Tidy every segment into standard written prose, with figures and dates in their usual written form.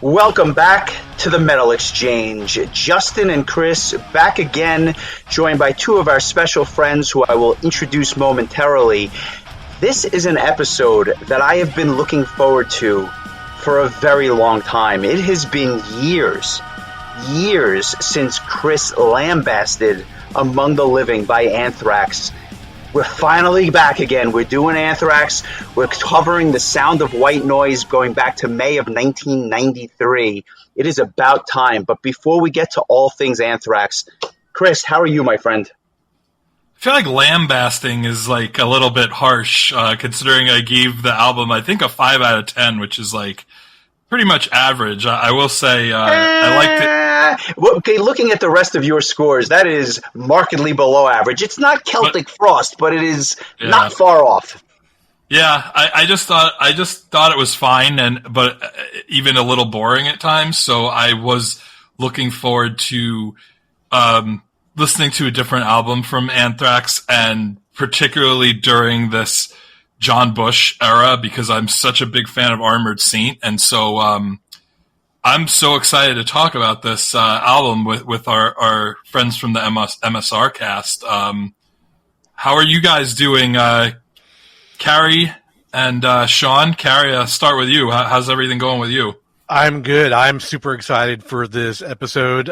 Welcome back to the Metal Exchange. Justin and Chris back again, joined by two of our special friends who I will introduce momentarily. This is an episode that I have been looking forward to for a very long time. It has been years since Chris lambasted Among the Living by Anthrax. We're finally back again. We're doing Anthrax. We're covering The Sound of White Noise going back to May of 1993. It is about time. But before we get to all things Anthrax, Chris, how are you, my friend? I feel like lambasting is like a little bit harsh, considering I gave the album, I think, a 5 out of 10, which is like pretty much average. I will say I liked it. Okay, looking at the rest of your scores, that is markedly below average. It's not Celtic Frost, but it is not far off. Yeah, I just thought it was fine, but even a little boring at times. So I was looking forward to listening to a different album from Anthrax, and particularly during this John Bush era, because I'm such a big fan of Armored Saint, and so I'm so excited to talk about this album with our friends from the MSR cast. How are you guys doing, Carrie and Sean? Carrie, I'll start with you. How's everything going with you? I'm good. I'm super excited for this episode.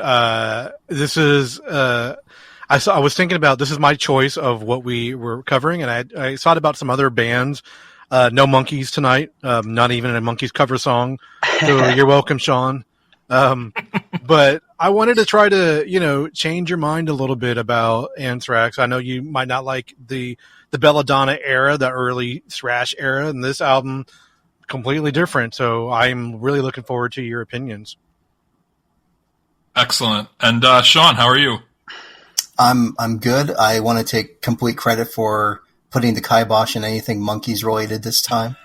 This is I was thinking about, this is my choice of what we were covering, and I thought about some other bands. No Monkeys tonight, not even a Monkeys cover song. So you're welcome, Sean. But I wanted to try to, change your mind a little bit about Anthrax. I know you might not like the Belladonna era, the early thrash era, and this album completely different. So I'm really looking forward to your opinions. Excellent. And Sean, how are you? I'm good. I want to take complete credit for putting the kibosh in anything Monkeys related this time.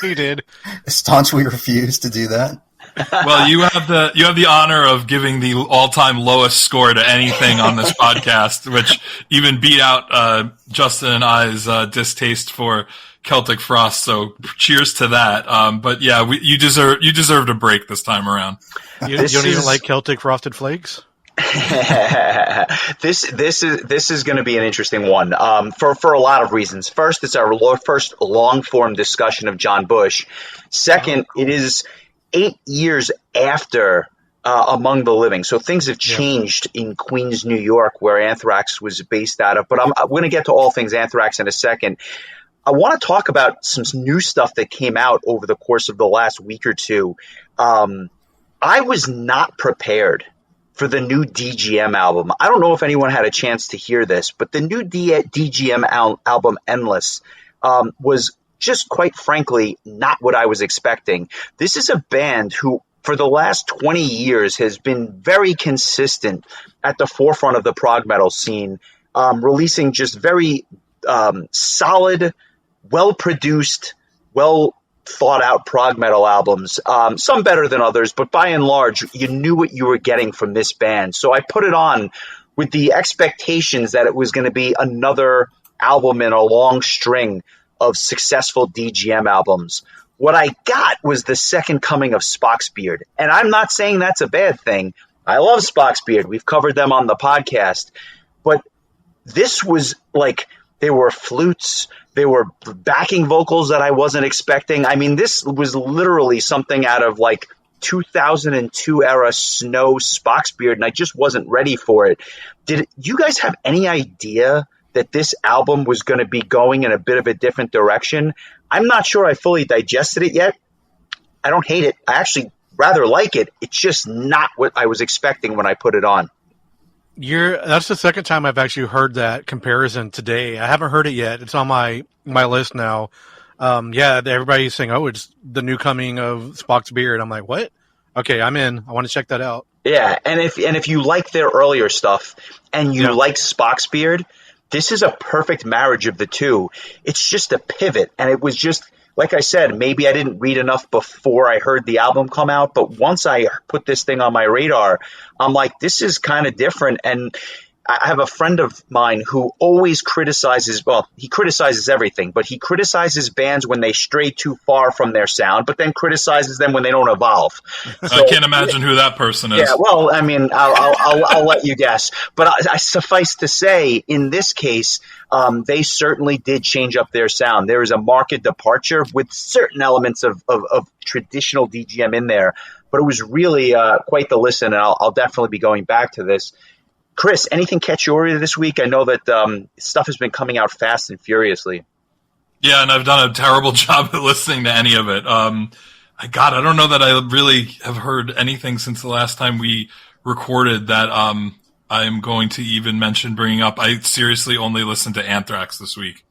He did. Staunchly refuse to do that. Well, you have the honor of giving the all-time lowest score to anything on this podcast, which even beat out Justin and I's distaste for Celtic Frost. So, cheers to that. But yeah, you deserved a break this time around. You don't even like Celtic Frosted Flakes? This is going to be an interesting one for a lot of reasons. First, it's our first long form discussion of John Bush. Second, it is 8 years after Among the Living, so things have changed in Queens, New York, where Anthrax was based out of. But I'm going to get to all things Anthrax in a second. I want to talk about some new stuff that came out over the course of the last week or two. I was not prepared for the new DGM album. I don't know if anyone had a chance to hear this, but the new DGM album, Endless, was just quite frankly not what I was expecting. This is a band who, for the last 20 years, has been very consistent at the forefront of the prog metal scene, releasing just very solid, well-produced, well-thought-out prog metal albums, some better than others, but by and large, you knew what you were getting from this band. So I put it on with the expectations that it was going to be another album in a long string of successful DGM albums. What I got was the second coming of Spock's Beard, and I'm not saying that's a bad thing. I love Spock's Beard. We've covered them on the podcast, but this was like, there were flutes, there were backing vocals that I wasn't expecting. I mean, this was literally something out of like 2002 era Snow Spock's Beard, and I just wasn't ready for it. Did you guys have any idea that this album was going to be going in a bit of a different direction? I'm not sure I fully digested it yet. I don't hate it. I actually rather like it. It's just not what I was expecting when I put it on. That's the second time I've actually heard that comparison today. I haven't heard it yet. It's on my list now. Everybody's saying, "Oh, it's the new coming of Spock's Beard." I'm like, "What?" Okay, I'm in. I want to check that out. Yeah, and if you like their earlier stuff and you like Spock's Beard, this is a perfect marriage of the two. It's just a pivot, and it was just, like I said, maybe I didn't read enough before I heard the album come out, but once I put this thing on my radar, I'm like, this is kind of different. And I have a friend of mine who always criticizes, well, he criticizes everything, but he criticizes bands when they stray too far from their sound, but then criticizes them when they don't evolve. So, I can't imagine who that person is. yeah, well, I mean, I'll let you guess. But I suffice to say, in this case, they certainly did change up their sound. There is a marked departure with certain elements of traditional DGM in there, but it was really quite the listen, and I'll definitely be going back to this. Chris, anything catch your ear this week? I know that stuff has been coming out fast and furiously. Yeah, and I've done a terrible job at listening to any of it. I don't know that I really have heard anything since the last time we recorded that I'm going to even mention bringing up. I seriously only listened to Anthrax this week.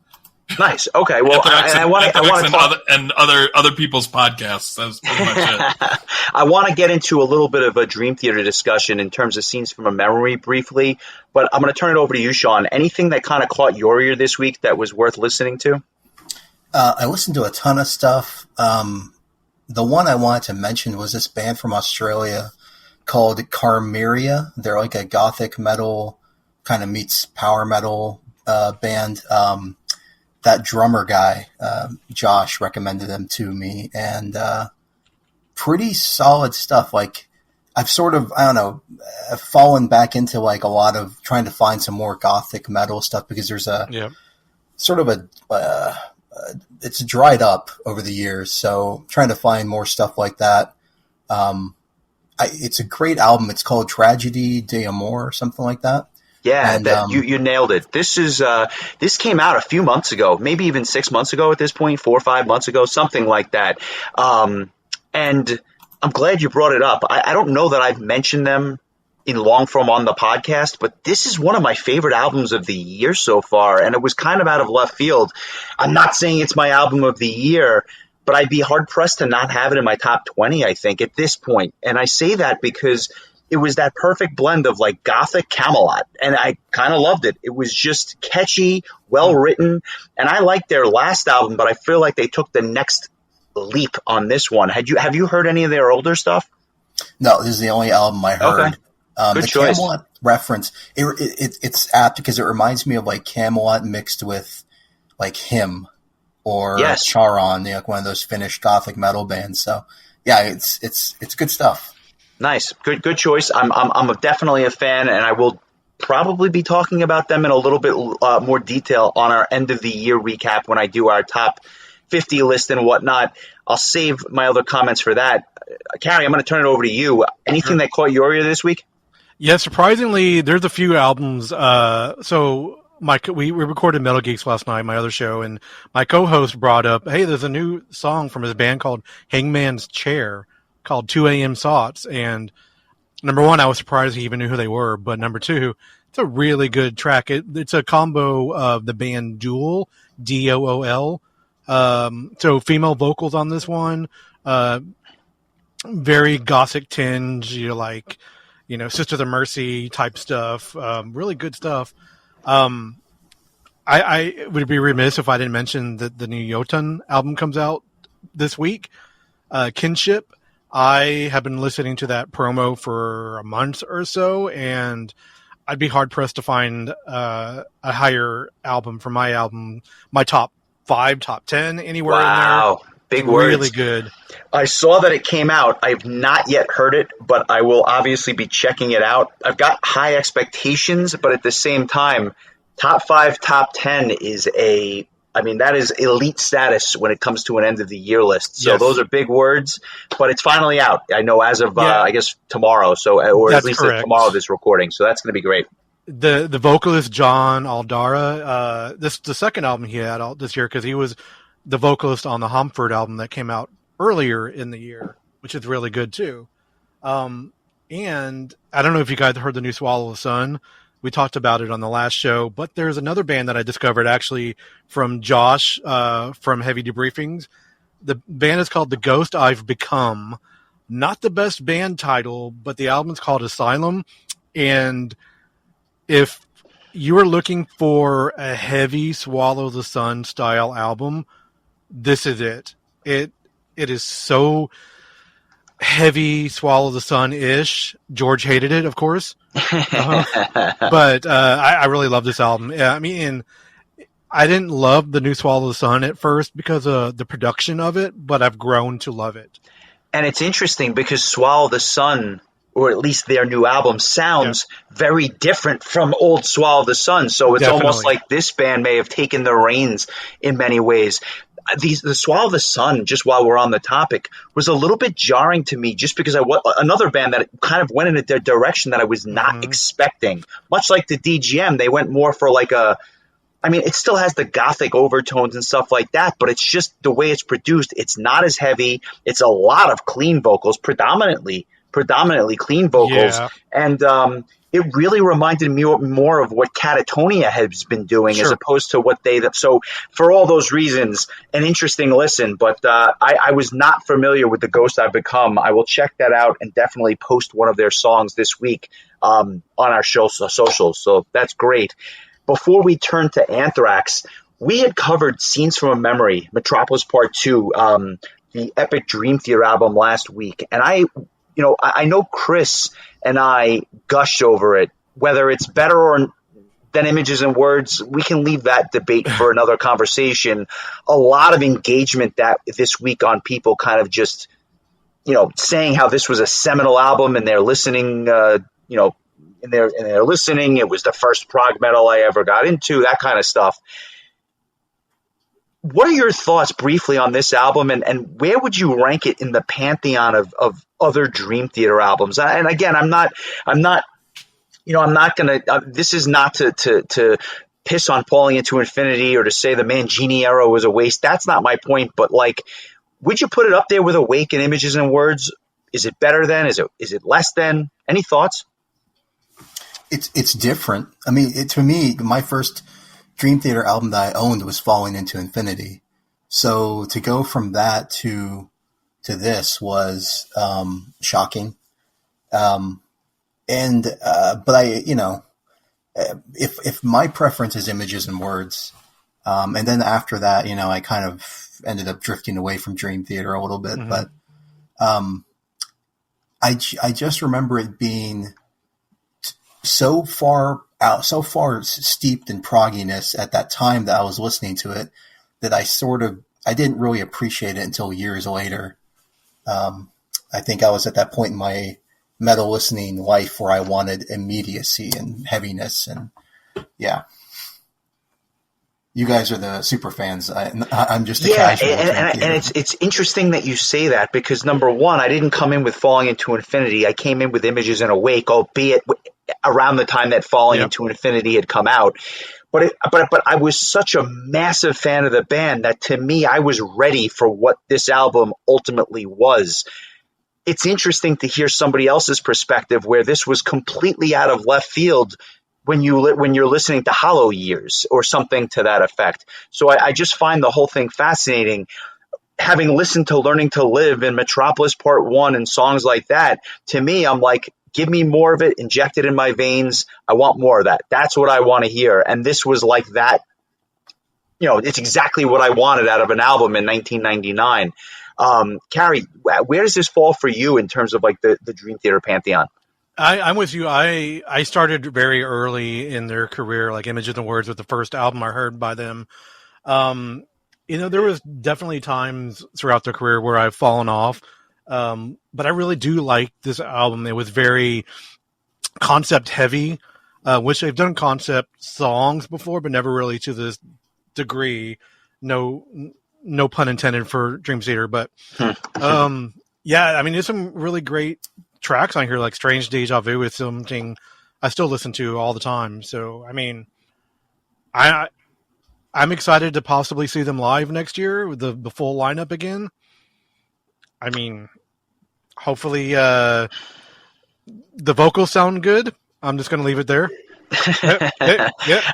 Nice. Okay. Well, Anthrax I want to other people's podcasts. That's pretty much it. I want to get into a little bit of a Dream Theater discussion in terms of scenes from a memory briefly, but I'm going to turn it over to you, Sean. Anything that kind of caught your ear this week that was worth listening to? I listened to a ton of stuff. The one I wanted to mention was this band from Australia called Carmeria. They're like a gothic metal kind of meets power metal band. That drummer guy, Josh, recommended them to me, and pretty solid stuff. Like, I've sort of, I don't know, fallen back into like a lot of trying to find some more gothic metal stuff because there's sort of it's dried up over the years. So trying to find more stuff like that. It's a great album. It's called Tragedy d'Amour or something like that. Yeah, And, you nailed it. This came out a few months ago, maybe even 6 months ago at this point, 4 or 5 months ago, something like that. And I'm glad you brought it up. I don't know that I've mentioned them in long form on the podcast, but this is one of my favorite albums of the year so far, and it was kind of out of left field. I'm not saying it's my album of the year, but I'd be hard-pressed to not have it in my top 20, I think, at this point. And I say that because it was that perfect blend of like gothic Camelot, and I kind of loved it. It was just catchy, well written, and I liked their last album, but I feel like they took the next leap on this one. Have you heard any of their older stuff? No, this is the only album I heard. Okay. Good the choice. Camelot reference, it's apt because it reminds me of like Camelot mixed with like Him or Yes. Charon, like one of those Finnish gothic metal bands. So yeah, it's good stuff. Nice, good choice. I'm definitely a fan, and I will probably be talking about them in a little bit more detail on our end of the year recap when I do our top 50 list and whatnot. I'll save my other comments for that. Carrie, I'm going to turn it over to you. Anything that caught your ear this week? Yeah, surprisingly, there's a few albums. So we recorded Metal Geeks last night, my other show, and my co-host brought up, hey, there's a new song from his band called Hangman's Chair called 2 a.m. Thoughts. And number one, I was surprised he even knew who they were. But number two, it's a really good track. It's a combo of the band Duel, Dool. So female vocals on this one, very gothic tinge, Sisters of Mercy type stuff. Really good stuff. I would be remiss if I didn't mention that the new Jotun album comes out this week. Kinship. I have been listening to that promo for a month or so, and I'd be hard pressed to find a higher album for my top 5, top 10, anywhere in there. Wow, big words. Really good. I saw that it came out. I have not yet heard it, but I will obviously be checking it out. I've got high expectations, but at the same time, top 5, top 10 that is elite status when it comes to an end of the year list. So Yes. Those are big words, but it's finally out. I know as of, I guess tomorrow. So, or That's at least correct. tomorrow of this recording. So that's going to be great. The vocalist John Aldara, this the second album he had this year because he was the vocalist on the Homford album that came out earlier in the year, which is really good too. And I don't know if you guys heard the new Swallow the Sun. We talked about it on the last show, but there's another band that I discovered actually from Josh from Heavy Debriefings. The band is called The Ghost I've Become. Not the best band title, but the album's called Asylum. And if you are looking for a heavy Swallow the Sun style album, this is it. It is so... heavy Swallow the Sun-ish. George hated it, of course. But I really love this album. Yeah, I mean, I didn't love the new Swallow the Sun at first because of the production of it, but I've grown to love it. And it's interesting because Swallow the Sun, or at least their new album, sounds very different from old Swallow the Sun. So it's almost like this band may have taken the reins in many ways. The Swallow the Sun, just while we're on the topic, was a little bit jarring to me just because another band that kind of went in a direction that I was not expecting. Much like the DGM, they went more for like it still has the gothic overtones and stuff like that, but it's just the way it's produced. It's not as heavy. It's a lot of clean vocals, predominantly clean vocals. Yeah. And it really reminded me more of what Catatonia has been doing as opposed to what so for all those reasons, an interesting listen, but I was not familiar with The Ghost I've Become. I will check that out and definitely post one of their songs this week on our show socials. So that's great. Before we turn to Anthrax, we had covered Scenes from a Memory, Metropolis Part 2, the Epic Dream Theater album last week. And I know Chris and I gushed over it. Whether it's better than Images and Words, we can leave that debate for another conversation. A lot of engagement this week on people kind of just, saying how this was a seminal album and they're listening, and they're listening. It was the first prog metal I ever got into, that kind of stuff. What are your thoughts briefly on this album, and where would you rank it in the pantheon of other Dream Theater albums? And again, I'm not going to, this is not to piss on Falling Into Infinity or to say the Mangini era was a waste. That's not my point, but would you put it up there with Awake and Images and Words? Is it better than? Is it less than? Any thoughts? It's different. I mean, to me, my first Dream Theater album that I owned was Falling Into Infinity. So to go from that to this was shocking. But if my preference is Images and Words, and then after that, I kind of ended up drifting away from Dream Theater a little bit, but I just remember it being so far steeped in progginess at that time that I was listening to it that I didn't really appreciate it until years later. I think I was at that point in my metal listening life where I wanted immediacy and heaviness, and yeah. You guys are the super fans. I'm just a casual. And it's interesting that you say that because number one, I didn't come in with Falling Into Infinity. I came in with Images and Awake, albeit around the time that Falling Into Infinity had come out. But I was such a massive fan of the band that to me, I was ready for what this album ultimately was. It's interesting to hear somebody else's perspective where this was completely out of left field when you're listening to Hollow Years or something to that effect. So I just find the whole thing fascinating. Having listened to Learning to Live and Metropolis Part 1 and songs like that, to me, I'm like, give me more of it, inject it in my veins. I want more of that. That's what I want to hear. And this was like that. It's exactly what I wanted out of an album in 1999. Carrie, where does this fall for you in terms of like the Dream Theater pantheon? I'm with you. I started very early in their career, like Images and Words, with the first album I heard by them. There was definitely times throughout their career where I've fallen off. But I really do like this album. It was very concept heavy, which they've done concept songs before, but never really to this degree. No pun intended for Dream Theater, but there's some really great tracks on here, like Strange Deja Vu is something I still listen to all the time. So, I mean, I'm excited to possibly see them live next year with the full lineup again. I mean, hopefully the vocals sound good. I'm just going to leave it there.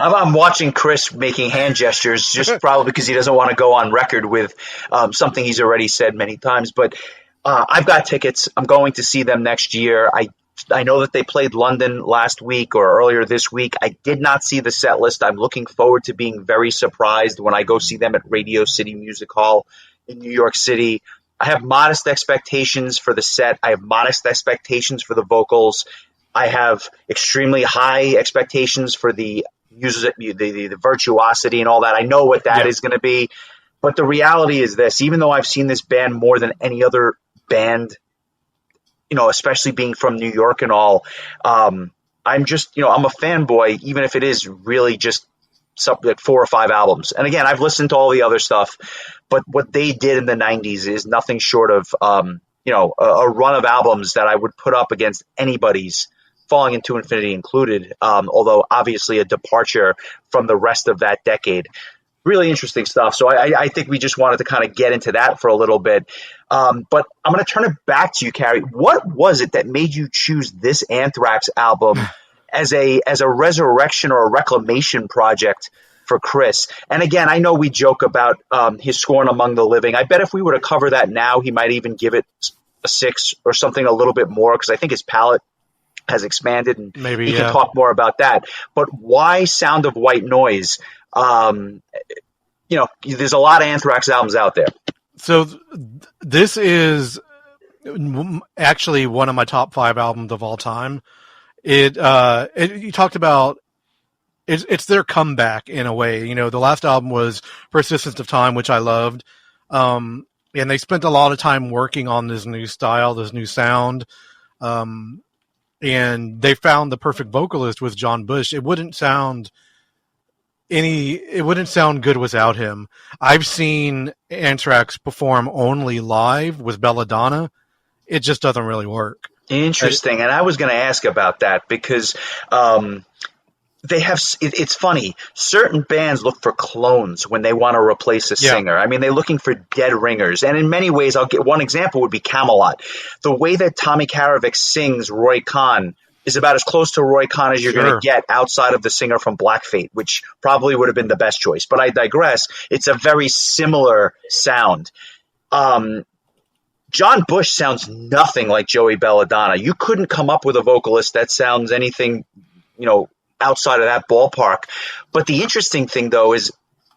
I'm watching Chris making hand gestures, just probably because he doesn't want to go on record with something he's already said many times. But I've got tickets. I'm going to see them next year. I know that they played London last week or earlier this week. I did not see the set list. I'm looking forward to being very surprised when I go see them at Radio City Music Hall in New York City. I have modest expectations for the set. I have modest expectations for the vocals. I have extremely high expectations for the user, the virtuosity and all that. I know what that is going to be. But the reality is this, even though I've seen this band more than any other band, especially being from New York and all, I'm just, I'm a fanboy, even if it is really just something like 4 or 5 albums. And again, I've listened to all the other stuff, but what they did in the 90s is nothing short of, a run of albums that I would put up against anybody's, Falling Into Infinity included, although obviously a departure from the rest of that decade. Really interesting stuff. So I think we just wanted to kind of get into that for a little bit. But I'm going to turn it back to you, Carrie. What was it that made you choose this Anthrax album as a resurrection or a reclamation project for Chris? And again, I know we joke about his scoring Among the Living. I bet if we were to cover that now, he might even give it a 6 or something a little bit more, because I think his palette has expanded, and maybe he can talk more about that. But why Sound of White Noise? There's a lot of Anthrax albums out there. So this is actually one of my top 5 albums of all time. You talked about it's their comeback in a way. The last album was Persistence of Time, which I loved. And they spent a lot of time working on this new style, this new sound. And they found the perfect vocalist with John Bush. It wouldn't sound good without him. I've seen Anthrax perform only live with Belladonna. It just doesn't really work. Interesting. And I was going to ask about that because it's funny. Certain bands look for clones when they want to replace a singer. I mean, they're looking for dead ringers. And in many ways, I'll get one example would be Camelot. The way that Tommy Karavik sings Roy Khan is about as close to Roy Khan as you're going to get outside of the singer from Black Fate, which probably would have been the best choice. But I digress. It's a very similar sound. John Bush sounds nothing like Joey Belladonna. You couldn't come up with a vocalist that sounds anything, outside of that ballpark. But the interesting thing, though, is,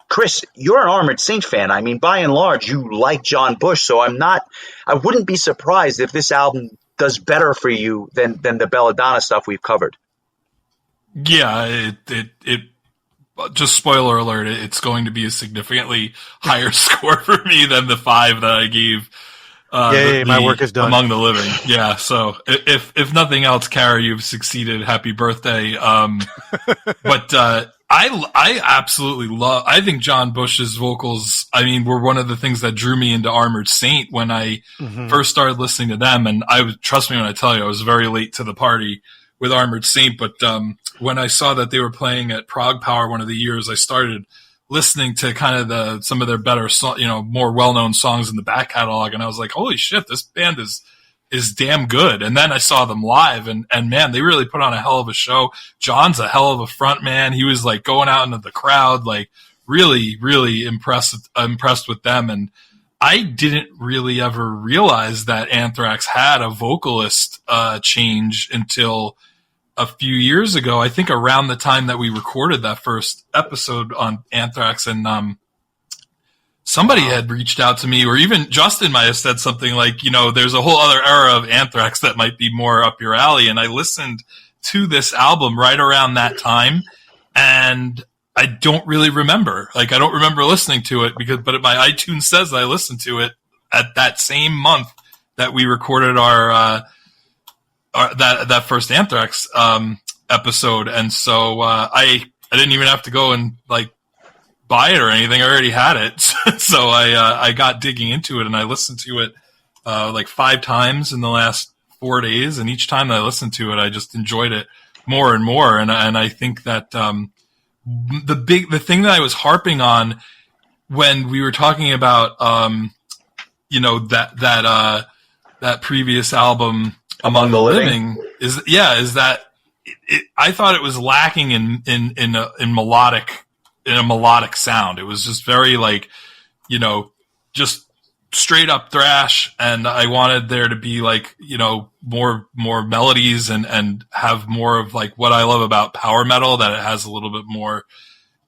Chris, you're an Armored Saint fan. I mean, by and large, you like John Bush. So I wouldn't be surprised if this album does better for you than the Belladonna stuff we've covered. Yeah, it just spoiler alert, it's going to be a significantly higher score for me than the 5 that I gave. My work is done. Among the Living. Yeah, so if nothing else, Kara, you've succeeded. Happy birthday. But I absolutely love, I think John Bush's vocals, were one of the things that drew me into Armored Saint when I first started listening to them. And trust me when I tell you, I was very late to the party with Armored Saint. But when I saw that they were playing at Prague Power one of the years, I started listening to kind of some of their better, more well-known songs in the back catalog. And I was like, holy shit, this band is damn good. And then I saw them live and man, they really put on a hell of a show. John's a hell of a front man. He was like going out into the crowd, like really, really impressed with them. And I didn't really ever realize that Anthrax had a vocalist change until a few years ago. I think around the time that we recorded that first episode on Anthrax, and somebody had reached out to me, or even Justin might have said something like, there's a whole other era of Anthrax that might be more up your alley. And I listened to this album right around that time, and I don't really remember. I don't remember listening to it but my iTunes says that I listened to it at that same month that we recorded our that first Anthrax episode. And so I didn't even have to go and buy it or anything. I already had it. So I got digging into it, and I listened to it 5 times in the last 4 days. And each time that I listened to it, I just enjoyed it more and more. And I think that the thing that I was harping on when we were talking about that previous album, Among the Living, is that I thought it was lacking in a melodic sound. It was just very just straight up thrash, and I wanted there to be more melodies and have more of what I love about power metal, that it has a little bit more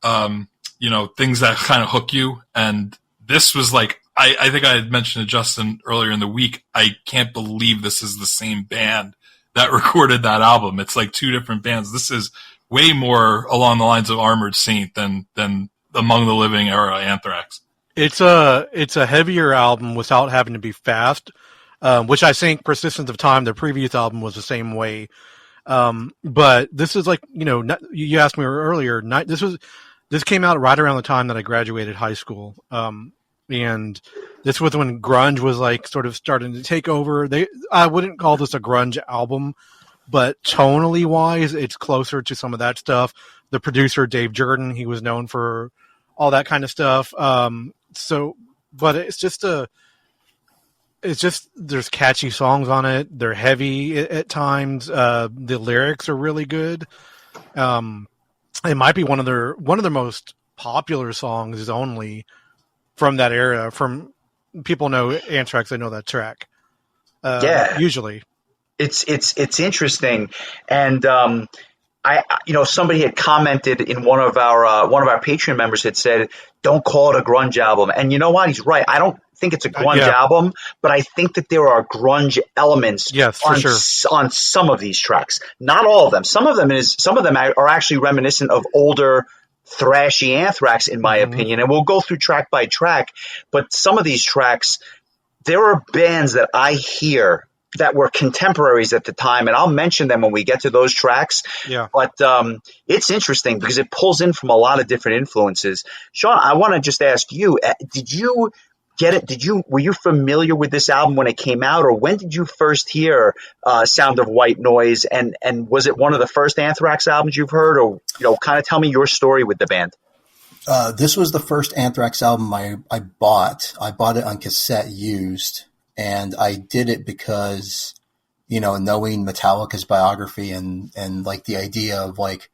things that kind of hook you. And this was I think I had mentioned to Justin earlier in the week, I can't believe this is the same band that recorded that album. It's like two different bands. This is way more along the lines of Armored Saint than Among the Living era Anthrax. It's a heavier album without having to be fast, which I think Persistence of Time, their previous album, was the same way. But this is like, you asked me earlier, this came out right around the time that I graduated high school. And this was when grunge was like sort of starting to take over. I wouldn't call this a grunge album, but tonally wise, it's closer to some of that stuff. The producer, Dave Jordan, he was known for all that kind of stuff. But it's just there's catchy songs on it. They're heavy at times. The lyrics are really good. It might be one of their most popular songs is Only from that era. From people know Anthrax, they know that track. Usually. It's interesting. And somebody had commented in one of our Patreon members had said, "Don't call it a grunge album." And you know what? He's right. I don't think it's a grunge album, but I think that there are grunge elements on some of these tracks. Not all of them. Some of them are actually reminiscent of older thrashy Anthrax, in my opinion. And we'll go through track by track. But some of these tracks, there are bands that I hear that were contemporaries at the time, and I'll mention them when we get to those tracks. Yeah. But it's interesting because it pulls in from a lot of different influences. Sean, I want to just ask you, did you get it? Were you familiar with this album when it came out, or when did you first hear Sound of White Noise? And was it one of the first Anthrax albums you've heard, or kind of tell me your story with the band? This was the first Anthrax album I bought. I bought it on cassette used. And I did it because, knowing Metallica's biography and like the idea of like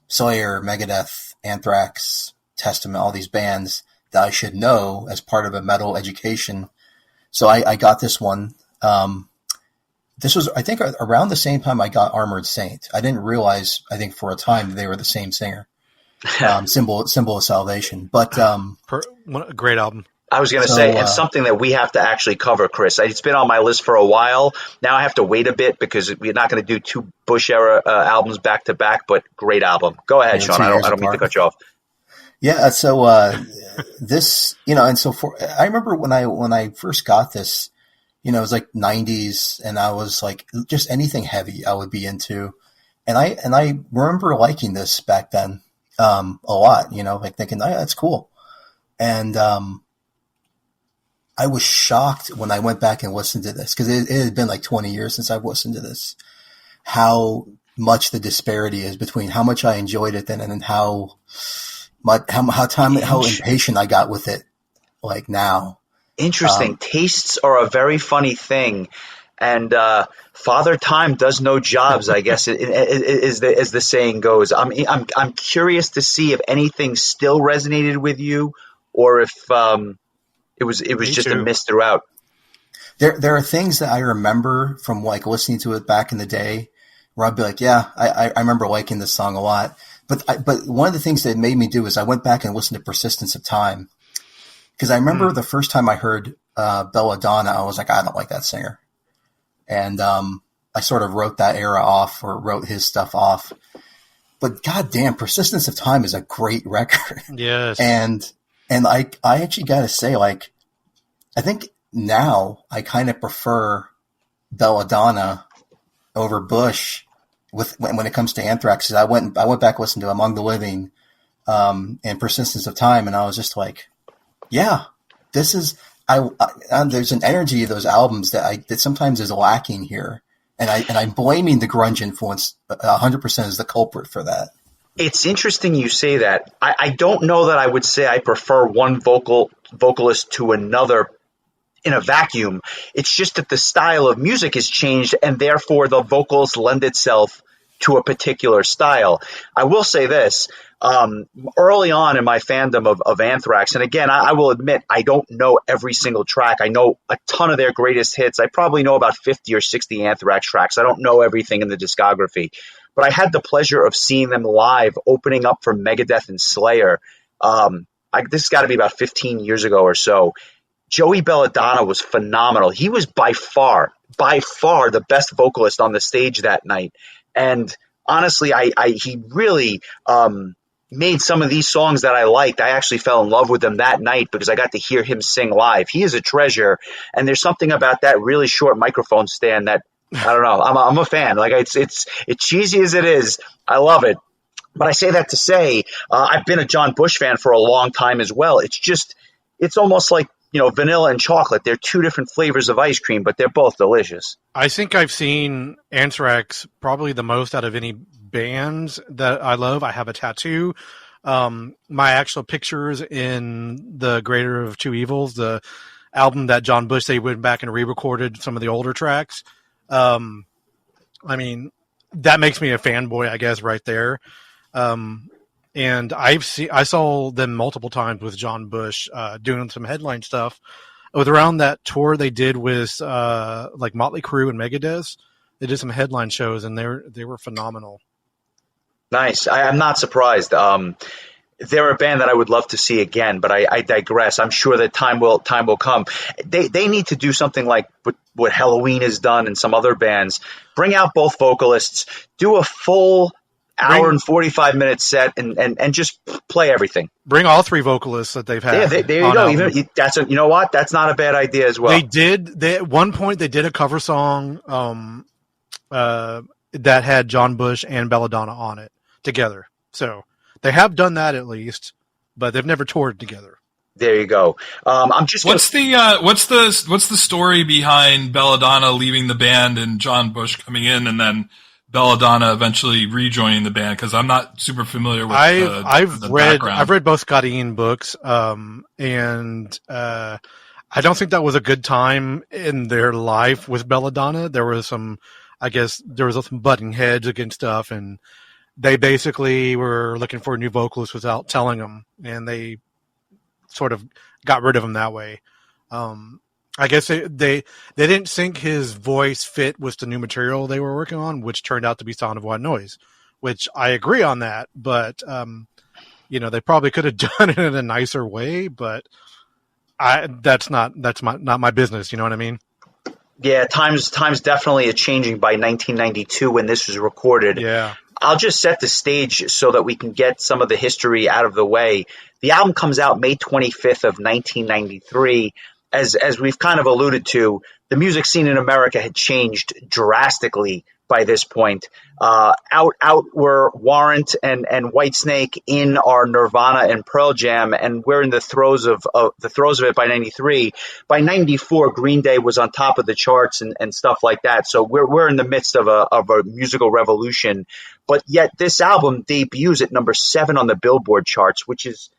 Slayer, Megadeth, Anthrax, Testament, all these bands that I should know as part of a metal education. So I got this one. This was, I think, around the same time I got Armored Saint. I didn't realize, I think for a time they were the same singer. Symbol of Salvation. But a great album. I was going to say, and something that we have to actually cover, Chris. It's been on my list for a while. Now I have to wait a bit because we're not going to do two Bush era albums back to back, but great album. Go ahead, Sean. I don't mean to cut you off. Yeah. So, this, and so I remember when I first got this, it was like 90s, and I was like, just anything heavy I would be into. And I remember liking this back then, a lot, like thinking, oh, yeah, that's cool. And, I was shocked when I went back and listened to this because it had been like 20 years since I've listened to this, how much the disparity is between how much I enjoyed it then and how impatient I got with it like now. Interesting. Tastes are a very funny thing. And Father Time does no jobs, I guess, as the saying goes. I'm curious to see if anything still resonated with you, or if it was just a miss throughout. There are things that I remember from like listening to it back in the day where I'd be like, yeah, I remember liking this song a lot. But one of the things that it made me do is I went back and listened to Persistence of Time, because I remember the first time I heard Belladonna, I was like, I don't like that singer. And I sort of wrote that era off, or wrote his stuff off. But goddamn, Persistence of Time is a great record. Yes. And I actually got to say, like, I think now I kind of prefer Belladonna over Bush when it comes to Anthrax. I went back and listened to Among the Living and Persistence of Time, and I was just like, yeah, this is there's an energy of those albums that sometimes is lacking here, and I'm blaming the grunge influence 100% as the culprit for that. It's interesting you say that. I don't know that I would say I prefer one vocalist to another in a vacuum. It's just that the style of music has changed, and therefore the vocals lend itself to a particular style. I will say this. Early on in my fandom of Anthrax, and again, I will admit I don't know every single track. I know a ton of their greatest hits. I probably know about 50 or 60 Anthrax tracks. I don't know everything in the discography. But I had the pleasure of seeing them live, opening up for Megadeth and Slayer. This has got to be about 15 years ago or so. Joey Belladonna was phenomenal. He was by far the best vocalist on the stage that night. And honestly, he really made some of these songs that I liked. I actually fell in love with him that night because I got to hear him sing live. He is a treasure, and there's something about that really short microphone stand that I don't know. I'm a fan. Like it's cheesy as it is. I love it. But I say that to say I've been a John Bush fan for a long time as well. It's almost like, vanilla and chocolate. They're two different flavors of ice cream, but they're both delicious. I think I've seen Anthrax probably the most out of any bands that I love. I have a tattoo. My actual pictures in the Greater of Two Evils, the album that John Bush, they went back and re-recorded some of the older tracks. I mean, that makes me a fanboy, I guess, right there. And I saw them multiple times with John Bush, doing some headline stuff. It was around that tour they did with, like Motley Crue and Megadeth. They did some headline shows, and they were phenomenal. Nice. I'm not surprised. They're a band that I would love to see again, but I digress. I'm sure that time will come. They need to do something like what Halloween has done and some other bands. Bring out both vocalists, do a full hour and 45-minute set, and just play everything. Bring all three vocalists that they've had. Yeah, there you go. Even you know what? That's not a bad idea as well. At one point they did a cover song that had John Bush and Belladonna on it together. So they have done that at least, but they've never toured together. There you go. I'm just. What's the story behind Belladonna leaving the band and John Bush coming in, and then Belladonna eventually rejoining the band? Because I'm not super familiar with the background. I've read both Scott Ian books, and I don't think that was a good time in their life with Belladonna. There was some butting heads against stuff, and they basically were looking for a new vocalist without telling them, and they sort of got rid of him that way. I guess they didn't think his voice fit with the new material they were working on, which turned out to be Sound of White Noise, which I agree on that. But, they probably could have done it in a nicer way, but that's not my business. You know what I mean? Yeah. Times definitely are changing by 1992 when this was recorded. Yeah. I'll just set the stage so that we can get some of the history out of the way. The album comes out May 25th of 1993. As we've kind of alluded to, the music scene in America had changed drastically by this point. Out were Warrant and Whitesnake, in our Nirvana and Pearl Jam, and we're in the throes of it by 93. By 94, Green Day was on top of the charts and stuff like that. So we're in the midst of a musical revolution. But yet this album debuts at number 7 on the Billboard charts, which is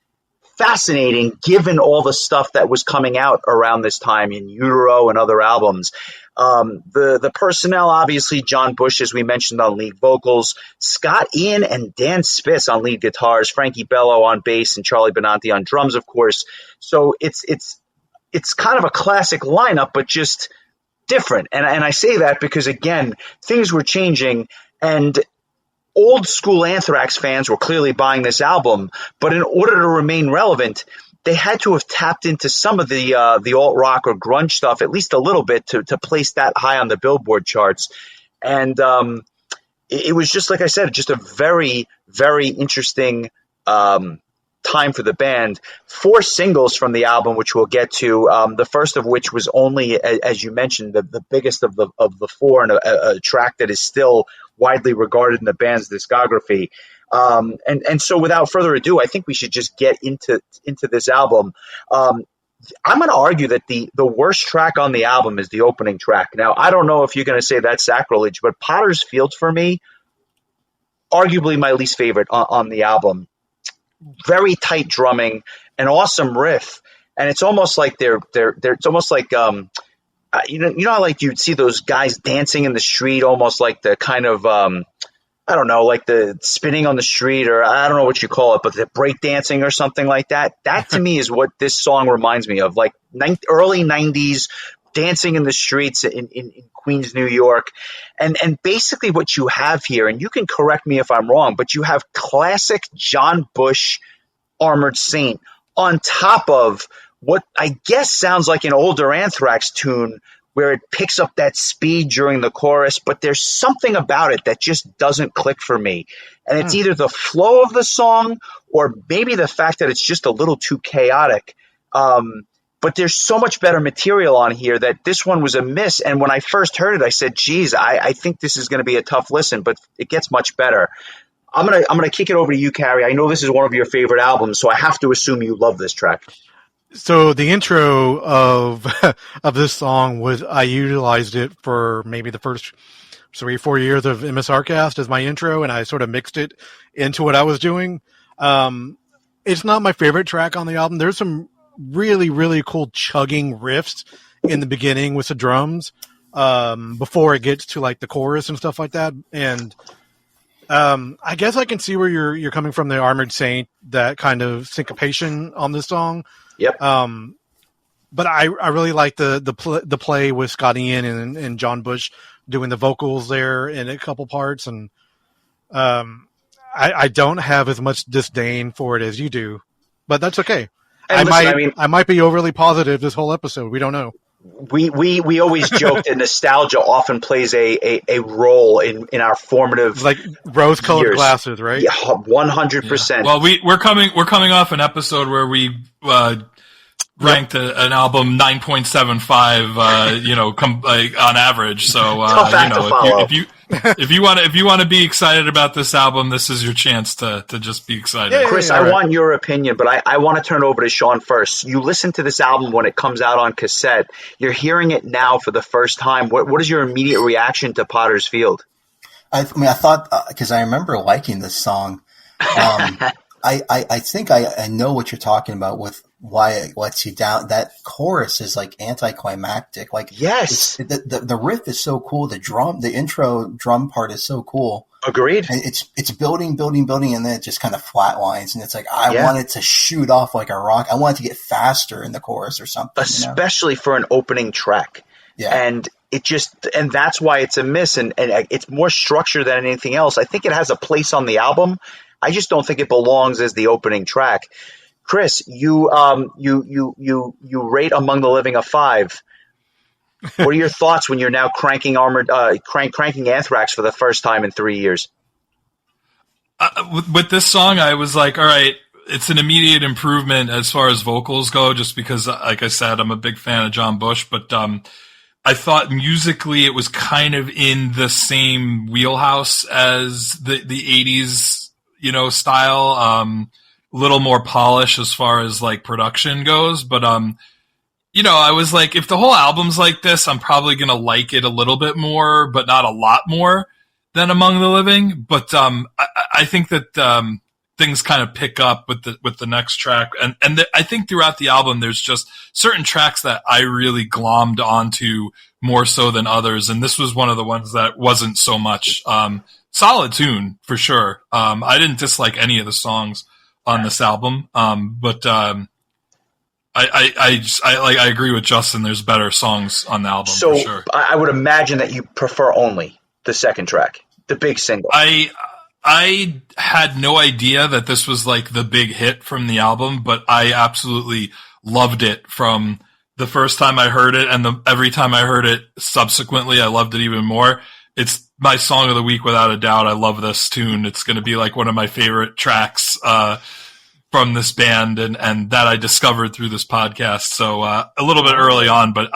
fascinating given all the stuff that was coming out around this time in Utero and other albums. The personnel, obviously, John Bush, as we mentioned, on lead vocals, Scott Ian and Dan Spitz on lead guitars, Frankie Bello on bass, and Charlie Benanti on drums, of course. So it's kind of a classic lineup, but just different. And I say that because, again, things were changing, and old school Anthrax fans were clearly buying this album, but in order to remain relevant, they had to have tapped into some of the alt rock or grunge stuff at least a little bit to place that high on the Billboard charts. And it was just, like I said, just a very, very interesting time for the band. 4 singles from the album, which we'll get to. The first of which was only, as you mentioned, the biggest of the 4, and a track that is still widely regarded in the band's discography. And so without further ado, I think we should just get into this album. I'm going to argue that the worst track on the album is the opening track. Now, I don't know if you're going to say that's sacrilege, but Potter's Field, for me, arguably my least favorite on the album. Very tight drumming, an awesome riff, and it's almost like it's almost like how like you'd see those guys dancing in the street, almost like the kind of I don't know, like the spinning on the street, or I don't know what you call it, but the break dancing or something like that. That to me is what this song reminds me of, like early 90s dancing in the streets in Queens, New York. And basically what you have here, and you can correct me if I'm wrong, but you have classic John Bush Armored Saint on top of what I guess sounds like an older Anthrax tune where it picks up that speed during the chorus, but there's something about it that just doesn't click for me. And it's either the flow of the song or maybe the fact that it's just a little too chaotic. But there's so much better material on here that this one was a miss. And when I first heard it, I said, geez, I think this is going to be a tough listen, but it gets much better. I'm gonna kick it over to you, Carrie. I know this is one of your favorite albums, so I have to assume you love this track. So the intro of this song was, I utilized it for maybe the first 3-4 years of MSRcast as my intro, and I sort of mixed it into what I was doing. It's not my favorite track on the album. There's some really, really cool chugging riffs in the beginning with the drums, before it gets to like the chorus and stuff like that. And I guess I can see where you're coming from, the Armored Saint, that kind of syncopation on this song. Yep. But I really like the play with Scott Ian and John Bush doing the vocals there in a couple parts, and I don't have as much disdain for it as you do, but that's okay. And I might be overly positive this whole episode. We don't know. We always joke that nostalgia often plays a role in our formative, like rose-colored years. Glasses, right? Yeah, 100%. Yeah. Well, we're coming off an episode where we ranked an album 9.75, on average. So if you want to be excited about this album, this is your chance to just be excited. Yeah, Chris, I want your opinion, but I want to turn over to Sean first. You listen to this album when it comes out on cassette. You're hearing it now for the first time. What is your immediate reaction to Potter's Field? I thought, because I remember liking this song. I think I know what you're talking about with why it lets you down. That chorus is like anticlimactic. Like, yes, the riff is so cool. The intro drum part is so cool. Agreed. And it's building, and then it just kind of flatlines. And it's like, I want it to shoot off like a rock. I want it to get faster in the chorus or something. Especially for an opening track. Yeah. And that's why it's a miss. And it's more structure than anything else. I think it has a place on the album. I just don't think it belongs as the opening track. Chris, you rate Among the Living a 5. What are your thoughts when you're now cranking Anthrax for the first time in 3 years? With this song, I was like, all right, it's an immediate improvement as far as vocals go, just because, like I said, I'm a big fan of John Bush, but I thought musically it was kind of in the same wheelhouse as the 80s, style, a little more polish as far as like production goes. But, I was like, if the whole album's like this, I'm probably going to like it a little bit more, but not a lot more than Among the Living. But, I think that, things kind of pick up with the next track. And I think throughout the album, there's just certain tracks that I really glommed onto more so than others. And this was one of the ones that wasn't so much, solid tune for sure. I didn't dislike any of the songs on this album. But I agree with Justin. There's better songs on the album for sure. I would imagine that you prefer only the second track, the big single. I had no idea that this was like the big hit from the album, but I absolutely loved it from the first time I heard it, and every time I heard it subsequently, I loved it even more. It's my song of the week without a doubt. I love this tune. It's going to be like one of my favorite tracks from this band, and that I discovered through this podcast. So a little bit early on, but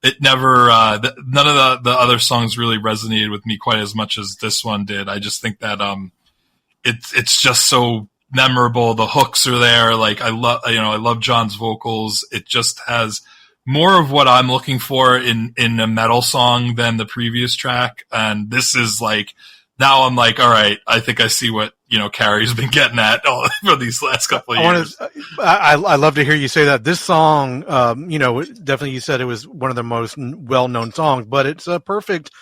it never none of the other songs really resonated with me quite as much as this one did. I just think that it's just so memorable. The hooks are there. Like I love John's vocals. It just has more of what I'm looking for in a metal song than the previous track. And this is like, now I'm like, all right, I think I see what, Carrie's been getting at for these last couple of years. I love to hear you say that. This song, definitely you said it was one of the most well-known songs, but it's a perfect,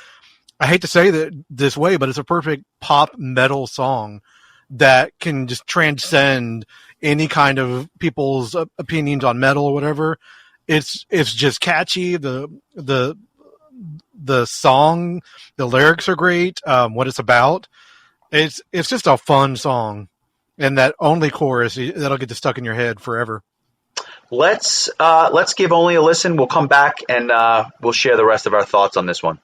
I hate to say that this way, but it's a perfect pop metal song that can just transcend any kind of people's opinions on metal or whatever. It's just catchy. The song, the lyrics are great. What it's about, it's just a fun song, and that only chorus that'll get stuck in your head forever. Let's give Only a listen. We'll come back and we'll share the rest of our thoughts on this one.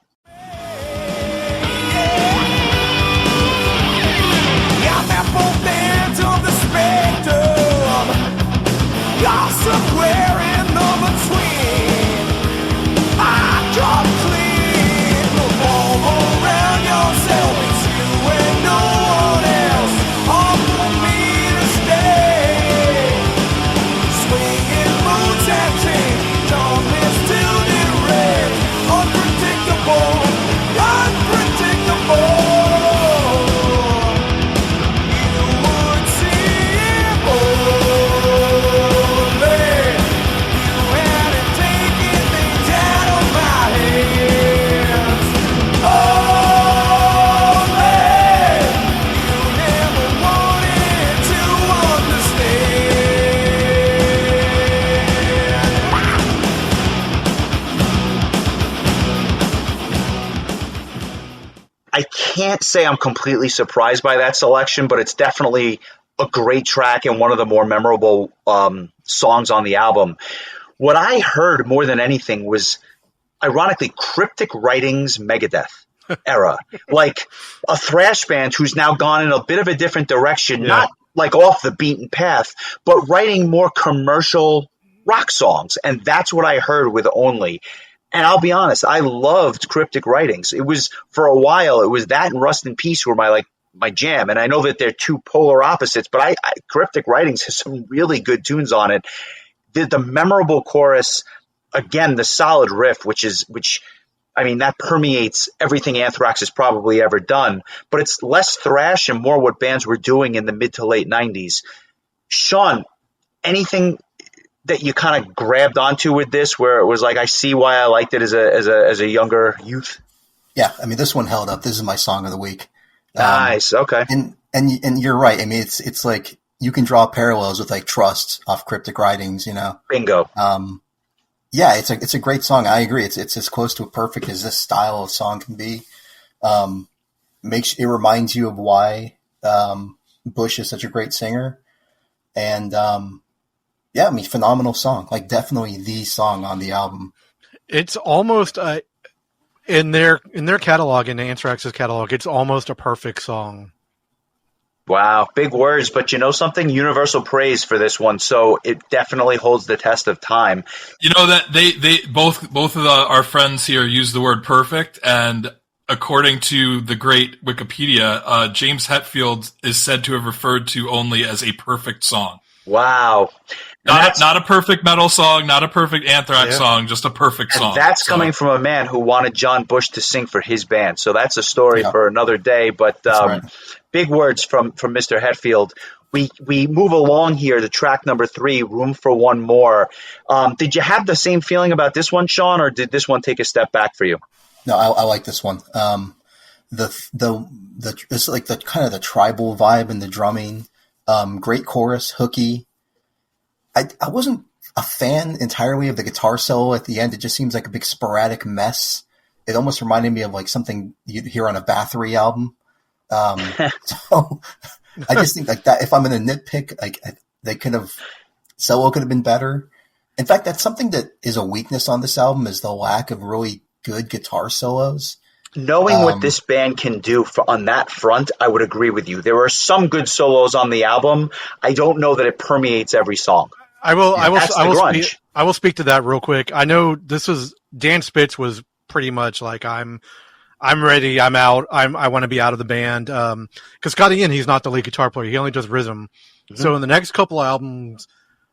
I can't say I'm completely surprised by that selection, but it's definitely a great track and one of the more memorable songs on the album. What I heard more than anything was, ironically, Cryptic Writings Megadeth era. Like a thrash band who's now gone in a bit of a different direction, not like off the beaten path, but writing more commercial rock songs. And that's what I heard with Only. And I'll be honest, I loved Cryptic Writings. It was, for a while, it was that and Rust in Peace were my jam. And I know that they're two polar opposites, but Cryptic Writings has some really good tunes on it. The memorable chorus, again, the solid riff, that permeates everything Anthrax has probably ever done, but it's less thrash and more what bands were doing in the mid to late 90s. Sean, anything that you kind of grabbed onto with this where it was like, I see why I liked it as a younger youth? Yeah, this one held up. This is my song of the week. Nice. Okay. And you're right. It's like you can draw parallels with like Trust off Cryptic Writings, Bingo. Yeah, it's a great song. I agree. It's as close to perfect as this style of song can be. It reminds you of why Bush is such a great singer. And phenomenal song. Like definitely the song on the album. It's almost in their catalog, in Anthrax's catalog, it's almost a perfect song. Wow, big words, but you know something? Universal praise for this one, so it definitely holds the test of time. You know that they both of our friends here use the word perfect, and according to the great Wikipedia, James Hetfield is said to have referred to Only as a perfect song. Wow. Not a perfect metal song, not a perfect Anthrax song, just a perfect song. And that's coming from a man who wanted John Bush to sing for his band. So that's a story for another day. But right. Big words from Mr. Hetfield. We move along here to track number 3, Room for One More. Did you have the same feeling about this one, Sean, or did this one take a step back for you? No, I like this one. It's like the kind of the tribal vibe and the drumming. Great chorus, hooky. I wasn't a fan entirely of the guitar solo at the end. It just seems like a big sporadic mess. It almost reminded me of like something you'd hear on a Bathory album. So I just think like that, if I'm going to nitpick, like solo could have been better. In fact, that's something that is a weakness on this album, is the lack of really good guitar solos. Knowing what this band can do on that front, I would agree with you. There are some good solos on the album. I don't know that it permeates every song. I will speak to that real quick. I know Dan Spitz was pretty much like, I'm ready. I'm out. I want to be out of the band. Cause Scott Ian, he's not the lead guitar player. He only does rhythm. Mm-hmm. So in the next couple albums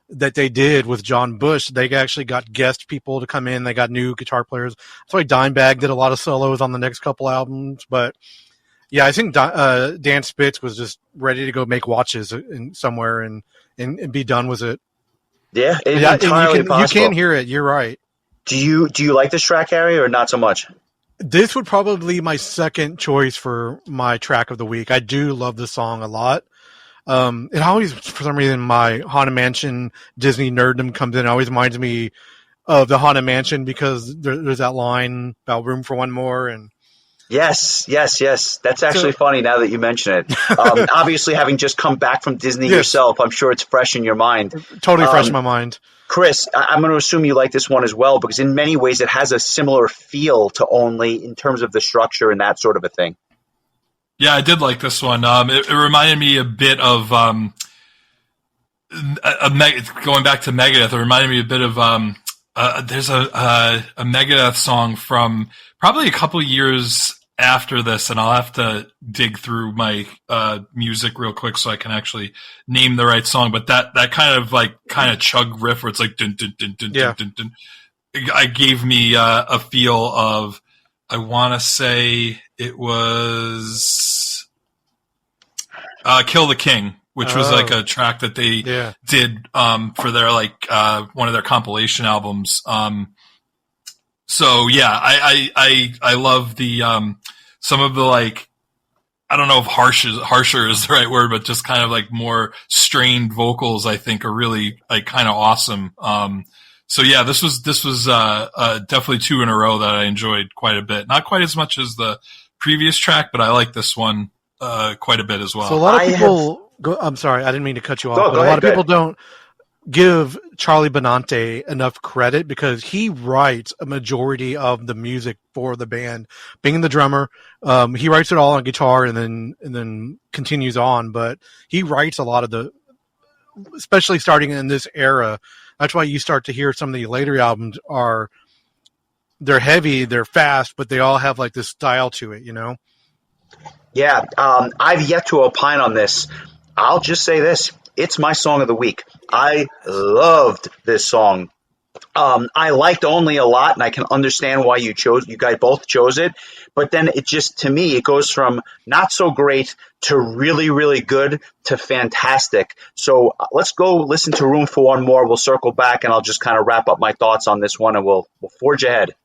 that they did with John Bush, they actually got guest people to come in. They got new guitar players. So like Dimebag did a lot of solos on the next couple albums, but yeah, I think Dan Spitz was just ready to go make watches somewhere and be done with it. Yeah, entirely possible. You can hear it. You're right. Do you like this track, Harry, or not so much? This would probably be my second choice for my track of the week. I do love this song a lot. It always, for some reason, my Haunted Mansion Disney nerddom comes in. It always reminds me of the Haunted Mansion because there's that line about Room for One More, and Yes. That's actually funny now that you mention it. Obviously, having just come back from Disney yourself, I'm sure it's fresh in your mind. Totally fresh in my mind. Chris, I'm going to assume you like this one as well, because in many ways it has a similar feel to Only in terms of the structure and that sort of a thing. Yeah, I did like this one. It reminded me a bit of going back to Megadeth. It reminded me a bit of there's a Megadeth song from probably a couple years after this, and I'll have to dig through my music real quick so I can actually name the right song. But that kind of chug riff where it's like dun dun dun dun dun dun dun, it gave me a feel of, I want to say it was Kill the King, which was like a track that they did for their one of their compilation albums. So yeah, I love the some of the I don't know if harsher is the right word, but just kind of like more strained vocals I think are really kind of awesome. So yeah, this was definitely two in a row that I enjoyed quite a bit. Not quite as much as the previous track, but I like this one quite a bit as well. So a lot of people I'm sorry, I didn't mean to cut you off, but a lot of people don't give Charlie Benante enough credit because he writes a majority of the music for the band. Being the drummer, he writes it all on guitar and then continues on, but he writes a lot of the, especially starting in this era. That's why you start to hear some of the later albums they're heavy, they're fast, but they all have like this style to it, you know? Yeah, I've yet to opine on this. I'll just say this. It's my song of the week. I loved this song. I liked Only a lot, and I can understand why you guys both chose it. But then it just, to me, it goes from not so great to really, really good to fantastic. So let's go listen to Room for One More. We'll circle back, and I'll just kind of wrap up my thoughts on this one, and we'll forge ahead.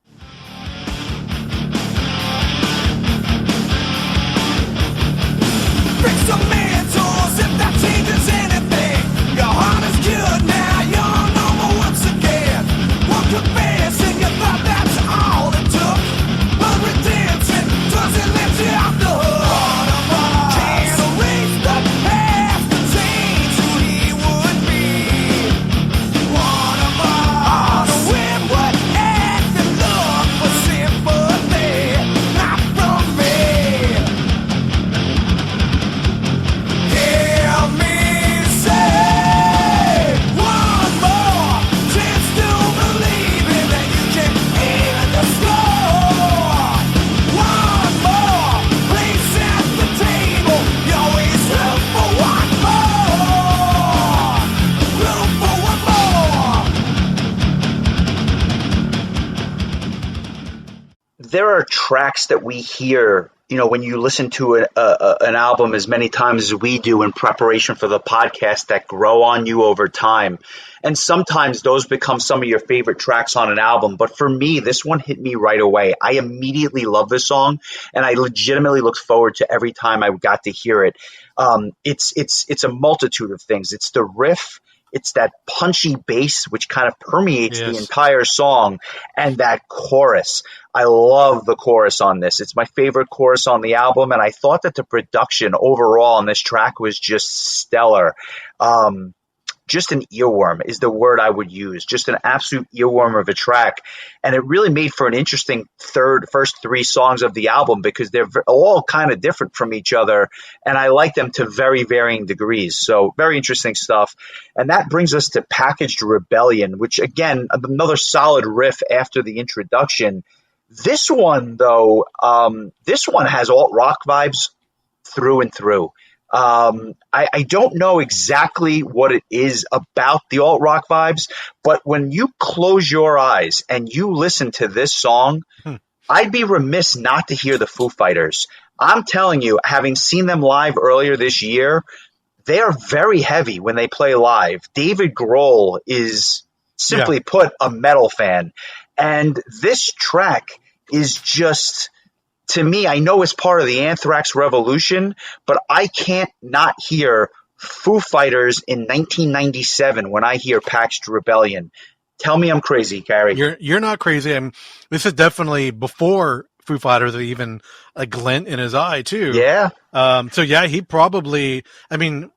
There are tracks that we hear, when you listen to an album as many times as we do in preparation for the podcast, that grow on you over time. And sometimes those become some of your favorite tracks on an album. But for me, this one hit me right away. I immediately love this song, and I legitimately looked forward to every time I got to hear it. It's a multitude of things. It's the riff. It's that punchy bass, which kind of permeates the entire song, and that chorus. I love the chorus on this. It's my favorite chorus on the album, and I thought that the production overall on this track was just stellar. Just an earworm is the word I would use. Just an absolute earworm of a track. And it really made for an interesting first three songs of the album because they're all kind of different from each other. And I like them to very varying degrees. So very interesting stuff. And that brings us to Packaged Rebellion, which again, another solid riff after the introduction. This one, though, this one has alt rock vibes through and through. I don't know exactly what it is about the alt rock vibes, but when you close your eyes and you listen to this song, I'd be remiss not to hear the Foo Fighters. I'm telling you, having seen them live earlier this year, they are very heavy when they play live. David Grohl is simply put a metal fan. And this track is just, to me, I know it's part of the Anthrax revolution, but I can't not hear Foo Fighters in 1997 when I hear Packaged Rebellion. Tell me I'm crazy, Carrie. You're not crazy. This is definitely before Foo Fighters, even a glint in his eye too. Yeah. So yeah, he probably. I mean,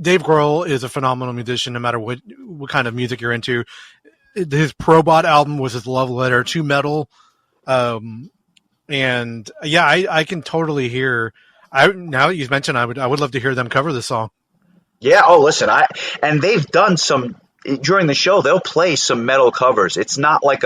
Dave Grohl is a phenomenal musician, no matter what kind of music you're into. His Probot album was his love letter to metal, and yeah, I can totally hear. Now that you've mentioned, I would love to hear them cover this song. Yeah. Oh, listen, and they've done some during the show. They'll play some metal covers. It's not like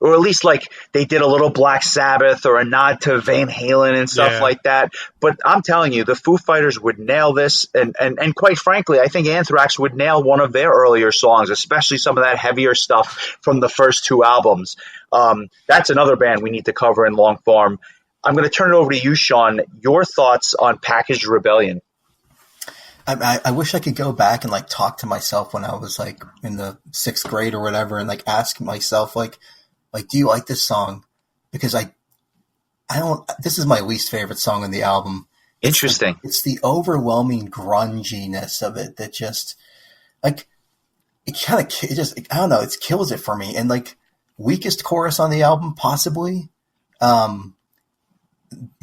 or at least like they did a little Black Sabbath or a nod to Van Halen and stuff like that. But I'm telling you, the Foo Fighters would nail this. And quite frankly, I think Anthrax would nail one of their earlier songs, especially some of that heavier stuff from the first two albums. That's another band we need to cover in long form. I'm going to turn it over to you, Sean. Your thoughts on Packaged Rebellion. I wish I could go back and like talk to myself when I was like in the 6th grade or whatever, and like ask myself like, do you like this song? Because I don't. This is my least favorite song on the album. Interesting. It's the overwhelming grunginess of it that just like it I don't know. It kills it for me. And like weakest chorus on the album, possibly. The